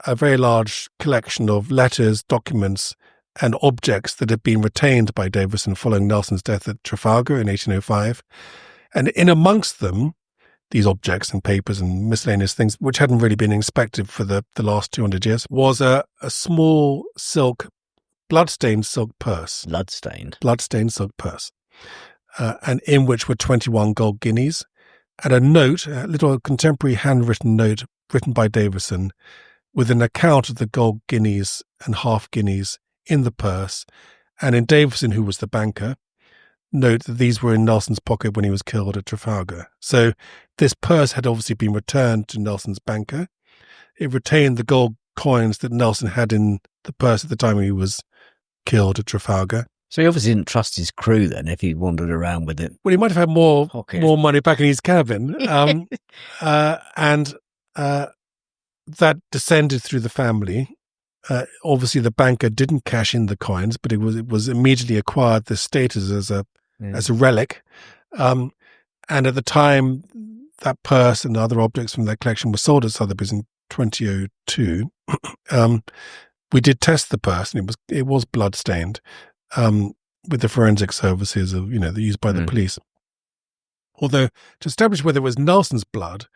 a very large collection of letters, documents, and objects that had been retained by Davison following Nelson's death at Trafalgar in 1805. And in amongst them, these objects and papers and miscellaneous things, which hadn't really been inspected for the last 200 years, was a small bloodstained silk purse. Bloodstained silk purse. And in which were 21 gold guineas and a note, a little contemporary handwritten note written by Davison with an account of the gold guineas and half guineas in the purse. And in Davison, who was the banker, note that these were in Nelson's pocket when he was killed at Trafalgar. So this purse had obviously been returned to Nelson's banker. It retained the gold coins that Nelson had in the purse at the time he was killed at Trafalgar. So he obviously didn't trust his crew then if he wandered around with it. Well, he might have had more money back in his cabin. And that descended through the family. Obviously, the banker didn't cash in the coins, but it was immediately acquired the status as a relic. And at the time, that purse and other objects from that collection were sold at Sotheby's in 2002. We did test the purse, and it was bloodstained. the forensic services of, they're used by the police. Although to establish whether it was Nelson's blood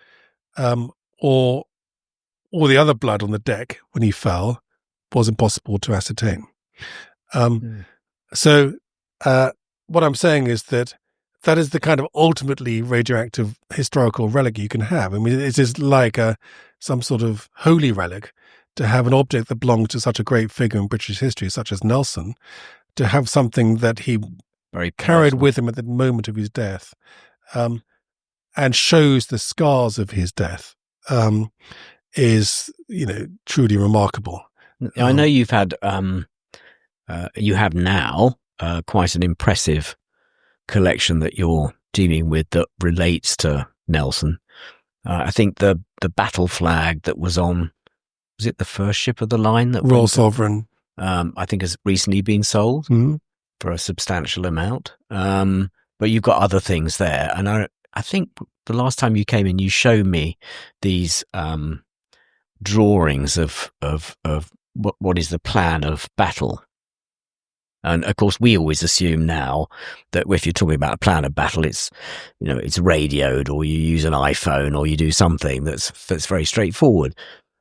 or the other blood on the deck when he fell was impossible to ascertain. So what I'm saying is that is the kind of ultimately radioactive historical relic you can have. I mean, it is like some sort of holy relic to have an object that belongs to such a great figure in British history, such as Nelson, to have something that he carried with him at the moment of his death, and shows the scars of his death, is, truly remarkable. I know you've had, you have now quite an impressive collection that you're dealing with that relates to Nelson. I think the battle flag that was on, was it the first ship of the line? That Royal Sovereign. I think has recently been sold for a substantial amount. But you've got other things there. And I think the last time you came in, you showed me these drawings of what is the plan of battle. And of course, we always assume now that if you're talking about a plan of battle, it's, it's radioed, or you use an iPhone, or you do something that's very straightforward.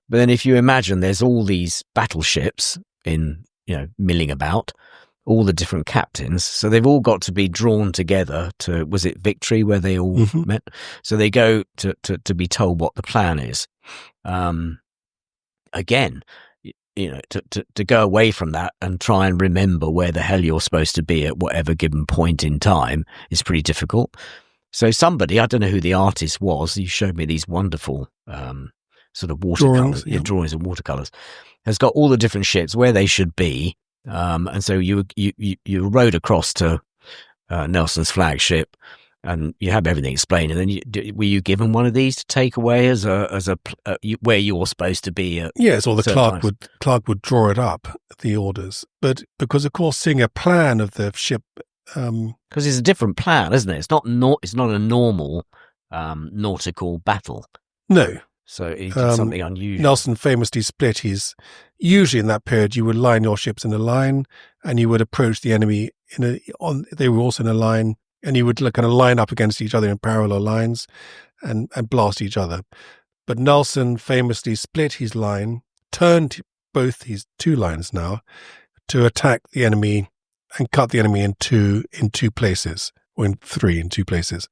But then if you imagine there's all these battleships milling about, all the different captains, so they've all got to be drawn together to, was it Victory where they all met? So they go to be told what the plan is. Again, to go away from that and try and remember where the hell you're supposed to be at whatever given point in time is pretty difficult. So somebody, I don't know who the artist was, you showed me these wonderful sort of watercolors, drawings and watercolors, has got all the different ships where they should be. And so you rowed across to Nelson's flagship, and you have everything explained. And then were you given one of these to take away as a where you're supposed to be? Yes, or the clerk would draw it up, the orders. But because, of course, seeing a plan of the ship, because it's a different plan, isn't it? It's not a normal nautical battle. No. So he did something unusual. Nelson famously split usually in that period, you would line your ships in a line, and you would approach the enemy they were also in a line, and you would kind of line up against each other in parallel lines and blast each other. But Nelson famously split his line, turned both his two lines now to attack the enemy and cut the enemy in two places, or in two places,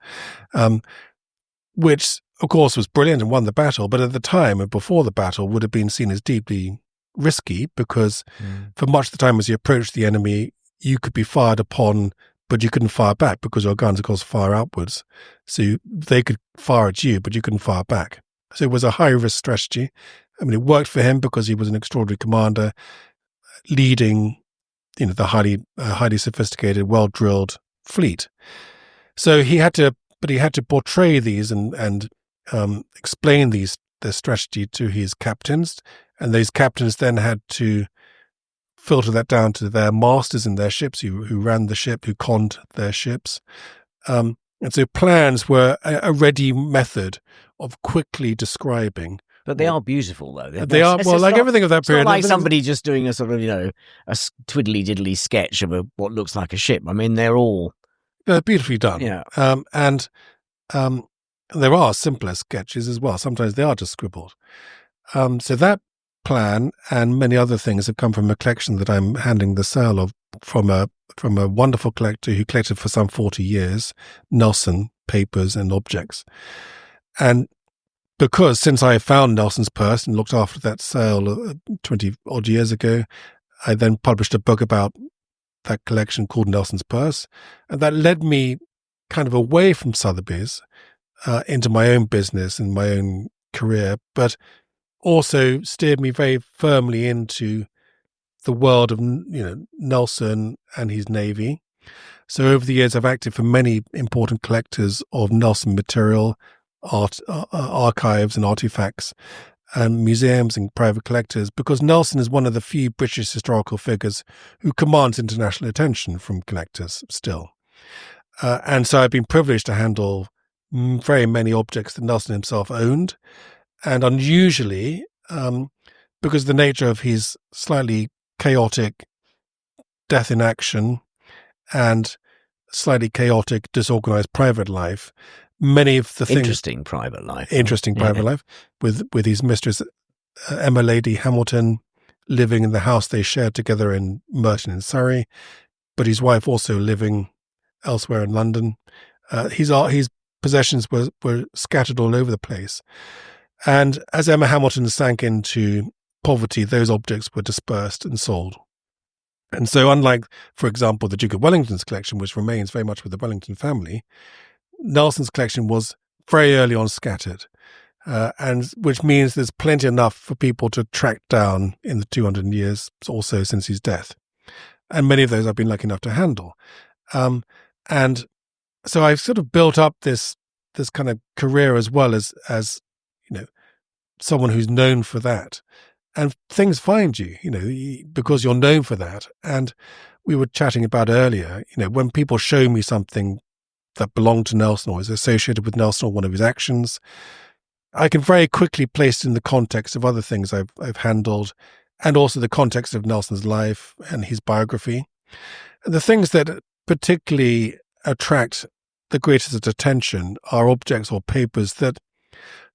which, of course, was brilliant and won the battle, but at the time and before the battle would have been seen as deeply risky, because for much of the time as you approached the enemy, you could be fired upon, but you couldn't fire back because your guns, of course, fire outwards. So they could fire at you, but you couldn't fire back. So it was a high-risk strategy. I mean, it worked for him because he was an extraordinary commander, leading, the highly sophisticated, well-drilled fleet. So he had to portray these and explain the strategy to his captains, and those captains then had to filter that down to their masters in their ships who ran the ship, who conned their ships. And so plans were a ready method of quickly describing. But they are beautiful, though. They are, well, like everything of that period. It's not like somebody just doing a sort of, a twiddly-diddly sketch of what looks like a ship. I mean, they're beautifully done. Yeah. And there are simpler sketches as well. Sometimes they are just scribbled. So that plan and many other things have come from a collection that I'm handling the sale of from a wonderful collector who collected for some 40 years, Nelson papers and objects. And because since I found Nelson's purse and looked after that sale 20 odd years ago, I then published a book about that collection called Nelson's Purse. And that led me kind of away from Sotheby's into my own business and my own career, but also steered me very firmly into the world of Nelson and his navy. So over the years, I've acted for many important collectors of Nelson material, archives and artifacts, and museums and private collectors, because Nelson is one of the few British historical figures who commands international attention from collectors still. And so I've been privileged to handle very many objects that Nelson himself owned. And unusually, because of the nature of his slightly chaotic death in action and slightly chaotic, disorganized private life. Many of the things... Interesting private life. With his mistress, Emma Lady Hamilton, living in the house they shared together in Merton in Surrey, but his wife also living elsewhere in London. His possessions were scattered all over the place. And as Emma Hamilton sank into poverty, those objects were dispersed and sold. And so unlike, for example, the Duke of Wellington's collection, which remains very much with the Wellington family, Nelson's collection was very early on scattered, and which means there's plenty enough for people to track down in the 200 years or so since his death. And many of those I've been lucky enough to handle. And so I've sort of built up this kind of career as well as someone who's known for that. And things find you, because you're known for that. And we were chatting about earlier, when people show me something that belonged to Nelson or is associated with Nelson or one of his actions, I can very quickly place it in the context of other things I've handled, and also the context of Nelson's life and his biography. And the things that particularly attract the greatest attention are objects or papers that,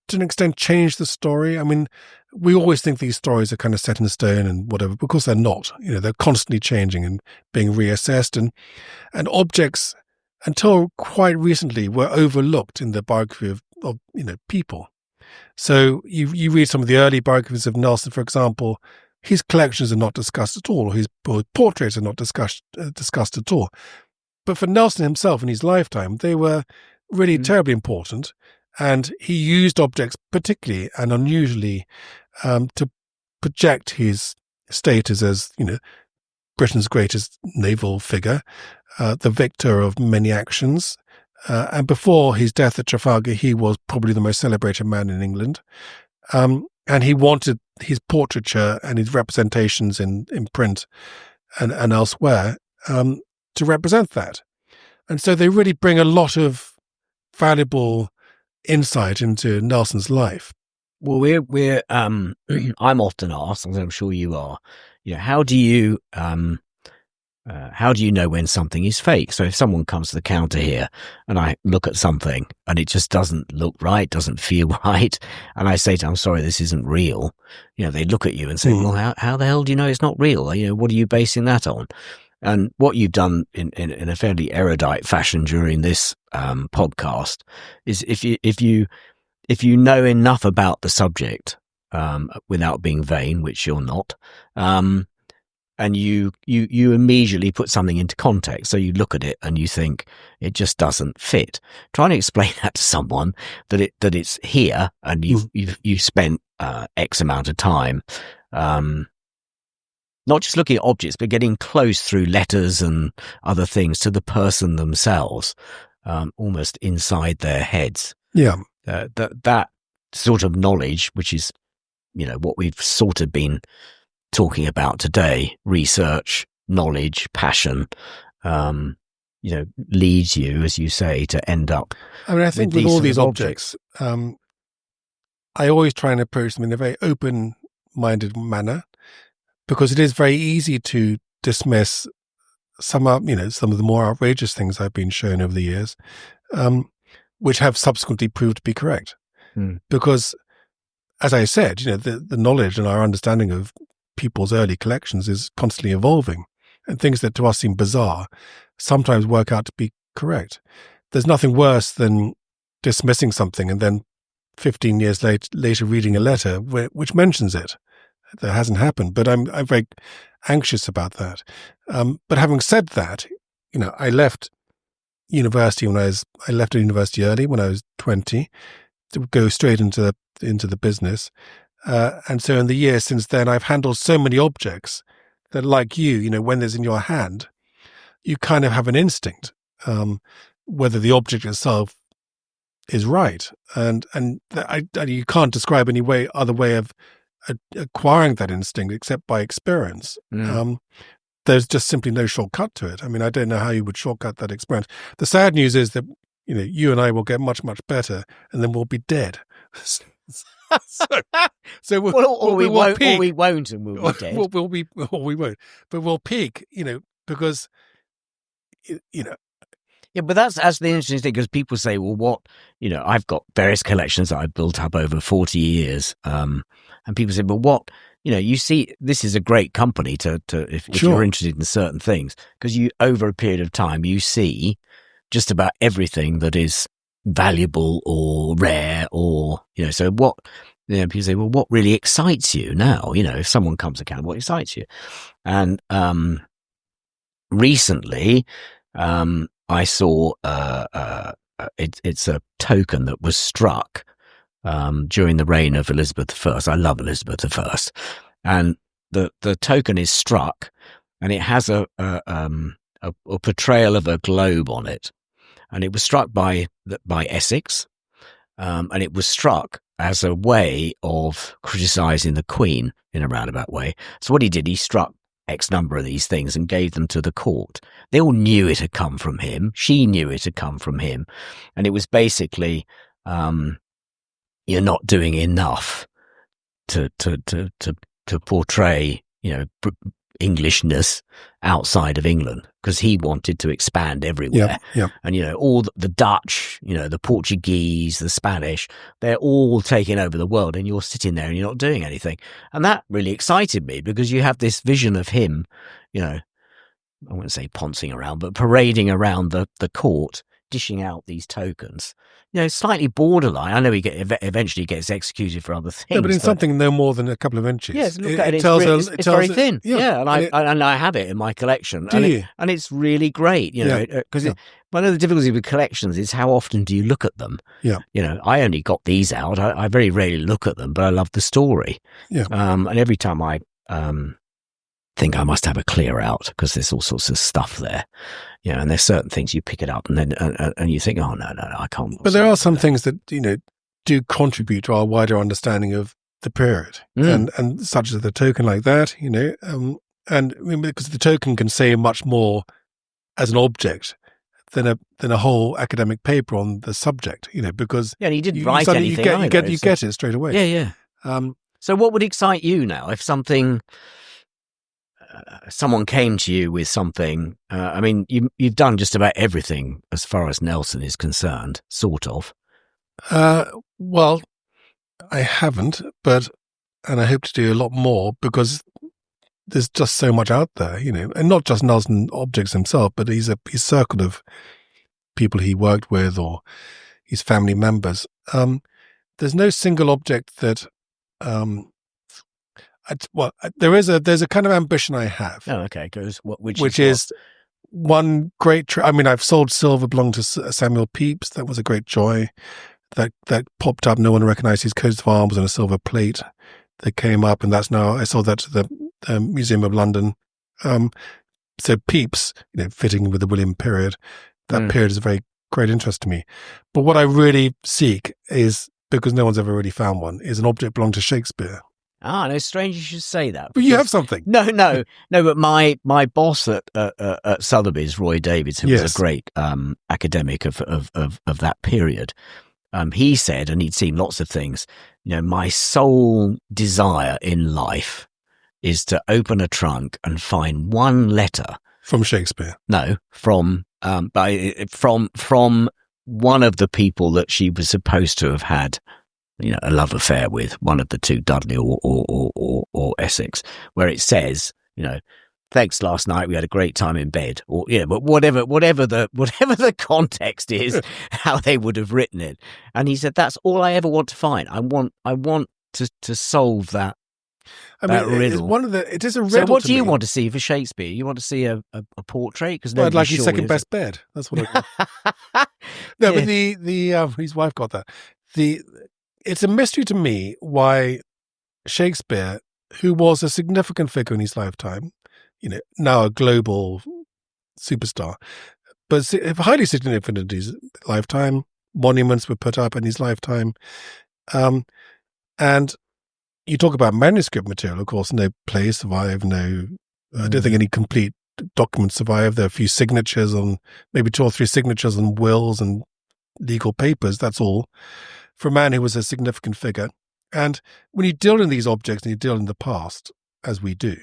to an extent, change the story. I mean, we always think these stories are kind of set in stone and whatever, because they're not. They're constantly changing and being reassessed. And objects, until quite recently, were overlooked in the biography of people. So you read some of the early biographies of Nelson, for example, his collections are not discussed at all, or his portraits are not discussed at all. But for Nelson himself in his lifetime, they were really terribly important. And he used objects particularly and unusually to project his status as, Britain's greatest naval figure, the victor of many actions. And before his death at Trafalgar, he was probably the most celebrated man in England. And he wanted his portraiture and his representations in print and elsewhere to represent that. And so they really bring a lot of valuable insight into Nelson's life. Well, we're I'm often asked, and I'm sure you are, how do you know when something is fake? So if someone comes to the counter here and I look at something and it just doesn't look right, doesn't feel right, and I say to them, I'm sorry, this isn't real, they look at you and say, well, how the hell do you know it's not real? What are you basing that on? And what you've done in a fairly erudite fashion during this podcast is if you know enough about the subject without being vain, which you're not, and you immediately put something into context. So you look at it and you think it just doesn't fit. Trying to explain that to someone that it's here and you've spent X amount of time, not just looking at objects, but getting close through letters and other things to the person themselves, almost inside their heads. Yeah. That sort of knowledge, which is, what we've sort of been talking about today, research, knowledge, passion, leads you, as you say, to end up. I mean, I think with all these objects, I always try and approach them in a very open-minded manner, because it is very easy to dismiss some of the more outrageous things I've been shown over the years, which have subsequently proved to be correct. Because, as I said, the knowledge and our understanding of people's early collections is constantly evolving, and things that to us seem bizarre sometimes work out to be correct. There's nothing worse than dismissing something and then 15 years later reading a letter which mentions it. That hasn't happened, but I'm very anxious about that. But having said that, I left university I left university early when I was 20 to go straight into the business. And so in the years since then, I've handled so many objects that, like when there's in your hand, you kind of have an instinct, whether the object itself is right. And you can't describe any other way of acquiring that instinct except by experience. There's just simply no shortcut to it. I mean, I don't know how you would shortcut that experience. The sad news is that you and I will get much, much better, and then we'll be dead. So we won't, peak. Or we won't, and we'll be dead. We won't, but we'll peak. Because you know. Yeah, but that's the interesting thing, because people say, well, what, I've got various collections that I've built up over 40 years. And people say, but what, you see, this is a great company if you're interested in certain things, because you, over a period of time, you see just about everything that is valuable or rare or, so what, people say, well, what really excites you now? If someone comes account, what excites you? And, recently, I saw it's a token that was struck during the reign of Elizabeth I. I love Elizabeth I, and the token is struck, and it has a portrayal of a globe on it, and it was struck by Essex, and it was struck as a way of criticising the Queen in a roundabout way. So what he did, he struck X number of these things and gave them to the court. They all knew it had come from him. She knew it had come from him. And it was basically, you're not doing enough to portray, Englishness outside of England, because he wanted to expand everywhere. Yeah. And, all the Dutch, the Portuguese, the Spanish, they're all taking over the world, and you're sitting there and you're not doing anything. And that really excited me, because you have this vision of him, I wouldn't say poncing around, but parading around the court, dishing out these tokens. Slightly borderline. I know he eventually gets executed for other things. Yeah, but in something no more than a couple of inches. Yes, look at it. It's very thin. Yeah, and I have it in my collection. And it's really great, because one of the difficulties with collections is how often do you look at them? Yeah. I only got these out. I very rarely look at them, but I love the story. Yeah. And every time I think I must have a clear out, because there's all sorts of stuff there. And there's certain things you pick it up and then and you think, oh no, I can't. But there are some things that do contribute to our wider understanding of the period, and such as the token like that, and I mean, because the token can say much more as an object than a whole academic paper on the subject, because and he didn't write anything. You get it straight away. Yeah. So what would excite you now if something? Someone came to you with something. I mean, you've done just about everything as far as Nelson is concerned, sort of. Well, I haven't, and I hope to do a lot more, because there's just so much out there, and not just Nelson objects himself, but he's circled of people he worked with or his family members. There's no single object that. There's a kind of ambition I have. Oh, okay. Which is one great. I mean, I've sold silver belonging to Samuel Pepys. That was a great joy. That popped up. No one recognized his coat of arms on a silver plate that came up, and that's now. I sold that to the Museum of London. So Pepys, fitting with the William period, that period is a very great interest to me. But what I really seek is, because no one's ever really found one, is an object belonging to Shakespeare. Ah, no, strange you should say that. But you have something. No. But my boss at Sotheby's, Roy Davids, who was a great academic of that period, he said, and he'd seen lots of things, my sole desire in life is to open a trunk and find one letter from Shakespeare. No, from one of the people that she was supposed to have had a love affair with, one of the two, Dudley or Essex, where it says, thanks last night, we had a great time in bed, or but whatever the context is, how they would have written it. And he said, that's all I ever want to find. I want to solve that. That riddle. It is a riddle. So what do you want to see for Shakespeare? You want to see a portrait? Because I'd like his second best bed. That's what I want. No, but his wife got that. It's a mystery to me why Shakespeare, who was a significant figure in his lifetime, now a global superstar, but highly significant in his lifetime, monuments were put up in his lifetime. And you talk about manuscript material, of course, no plays survive, I don't think any complete documents survive. There are a few signatures maybe 2 or 3 signatures on wills and legal papers, that's all. For a man who was a significant figure. And when you deal in these objects and you deal in the past, as we do,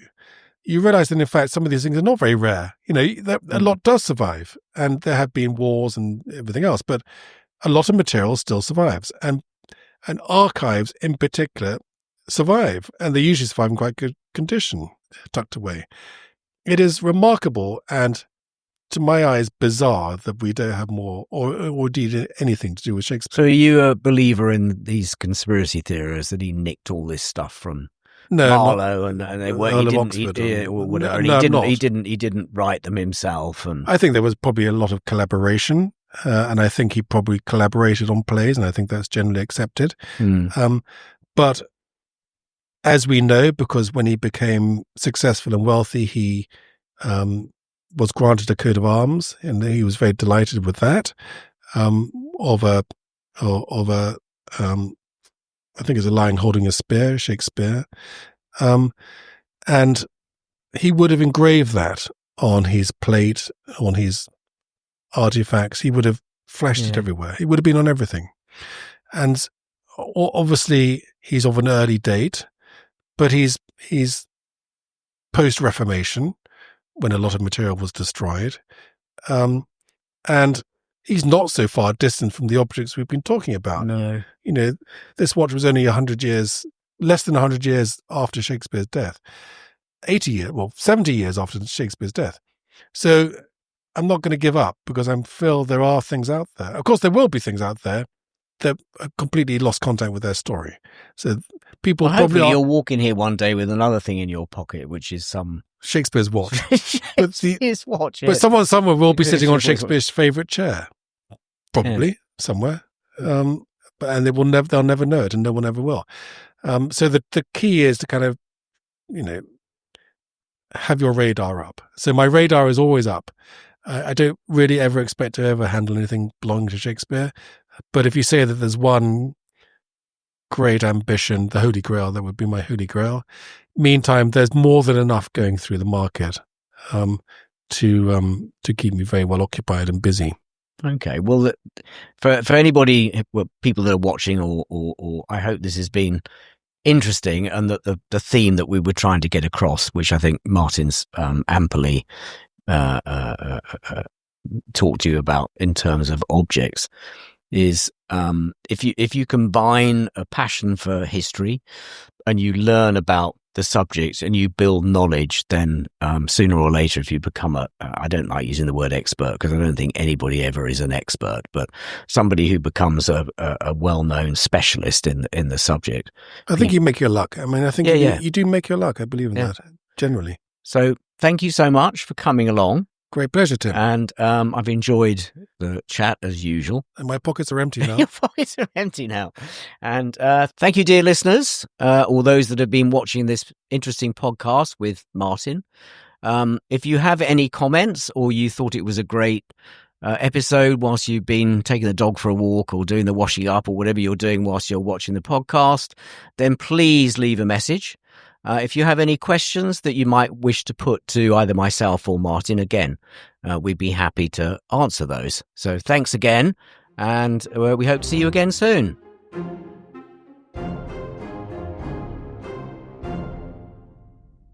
you realize that, in fact, some of these things are not very rare. A lot does survive, and there have been wars and everything else, but a lot of material still survives. And archives in particular survive, and they usually survive in quite good condition, tucked away. It is remarkable and, to my eyes, bizarre that we don't have more or indeed anything to do with Shakespeare. So are you a believer in these conspiracy theories that he nicked all this stuff from Marlowe and they weren't, he didn't write them himself? And I think there was probably a lot of collaboration, and I think he probably collaborated on plays, and I think that's generally accepted. But as we know, because when he became successful and wealthy, he was granted a coat of arms, and he was very delighted with that. I think it's a lion holding a spear, Shakespeare, and he would have engraved that on his plate, on his artifacts. He would have flashed it everywhere. He would have been on everything. And obviously, he's of an early date, but he's post-Reformation, when a lot of material was destroyed. And he's not so far distant from the objects we've been talking about. No. This watch was only less than 100 years after Shakespeare's death. 70 years after Shakespeare's death. So I'm not going to give up, because I feel there are things out there. Of course, there will be things out there that are completely lost contact with their story. So people hopefully you'll walk in here one day with another thing in your pocket, which is some Shakespeare's watch. Shakespeare's watch. But someone will be sitting on Shakespeare's favourite chair, probably somewhere. They'll never know it, and no one ever will. So the key is to kind of, have your radar up. So my radar is always up. I don't really ever expect to ever handle anything belonging to Shakespeare. But if you say that there's one great ambition, the Holy Grail, that would be my Holy Grail. Meantime, there's more than enough going through the market to keep me very well occupied and busy. Okay. Well, for anybody, people that are watching, or I hope this has been interesting, and that the theme that we were trying to get across, which I think Martin's amply talked to you about in terms of objects, is if you combine a passion for history and you learn about the subject and you build knowledge, then sooner or later, if you become I don't like using the word expert, because I don't think anybody ever is an expert, but somebody who becomes a well-known specialist in the subject. I think you make your luck. I mean, I think you do make your luck. I believe in that, generally. So thank you so much for coming along. Great pleasure, Tim. And I've enjoyed the chat as usual. And my pockets are empty now. Your pockets are empty now. And thank you, dear listeners, all those that have been watching this interesting podcast with Martin. If you have any comments, or you thought it was a great episode whilst you've been taking the dog for a walk or doing the washing up or whatever you're doing whilst you're watching the podcast, then please leave a message. If you have any questions that you might wish to put to either myself or Martin, again, we'd be happy to answer those. So thanks again, and we hope to see you again soon.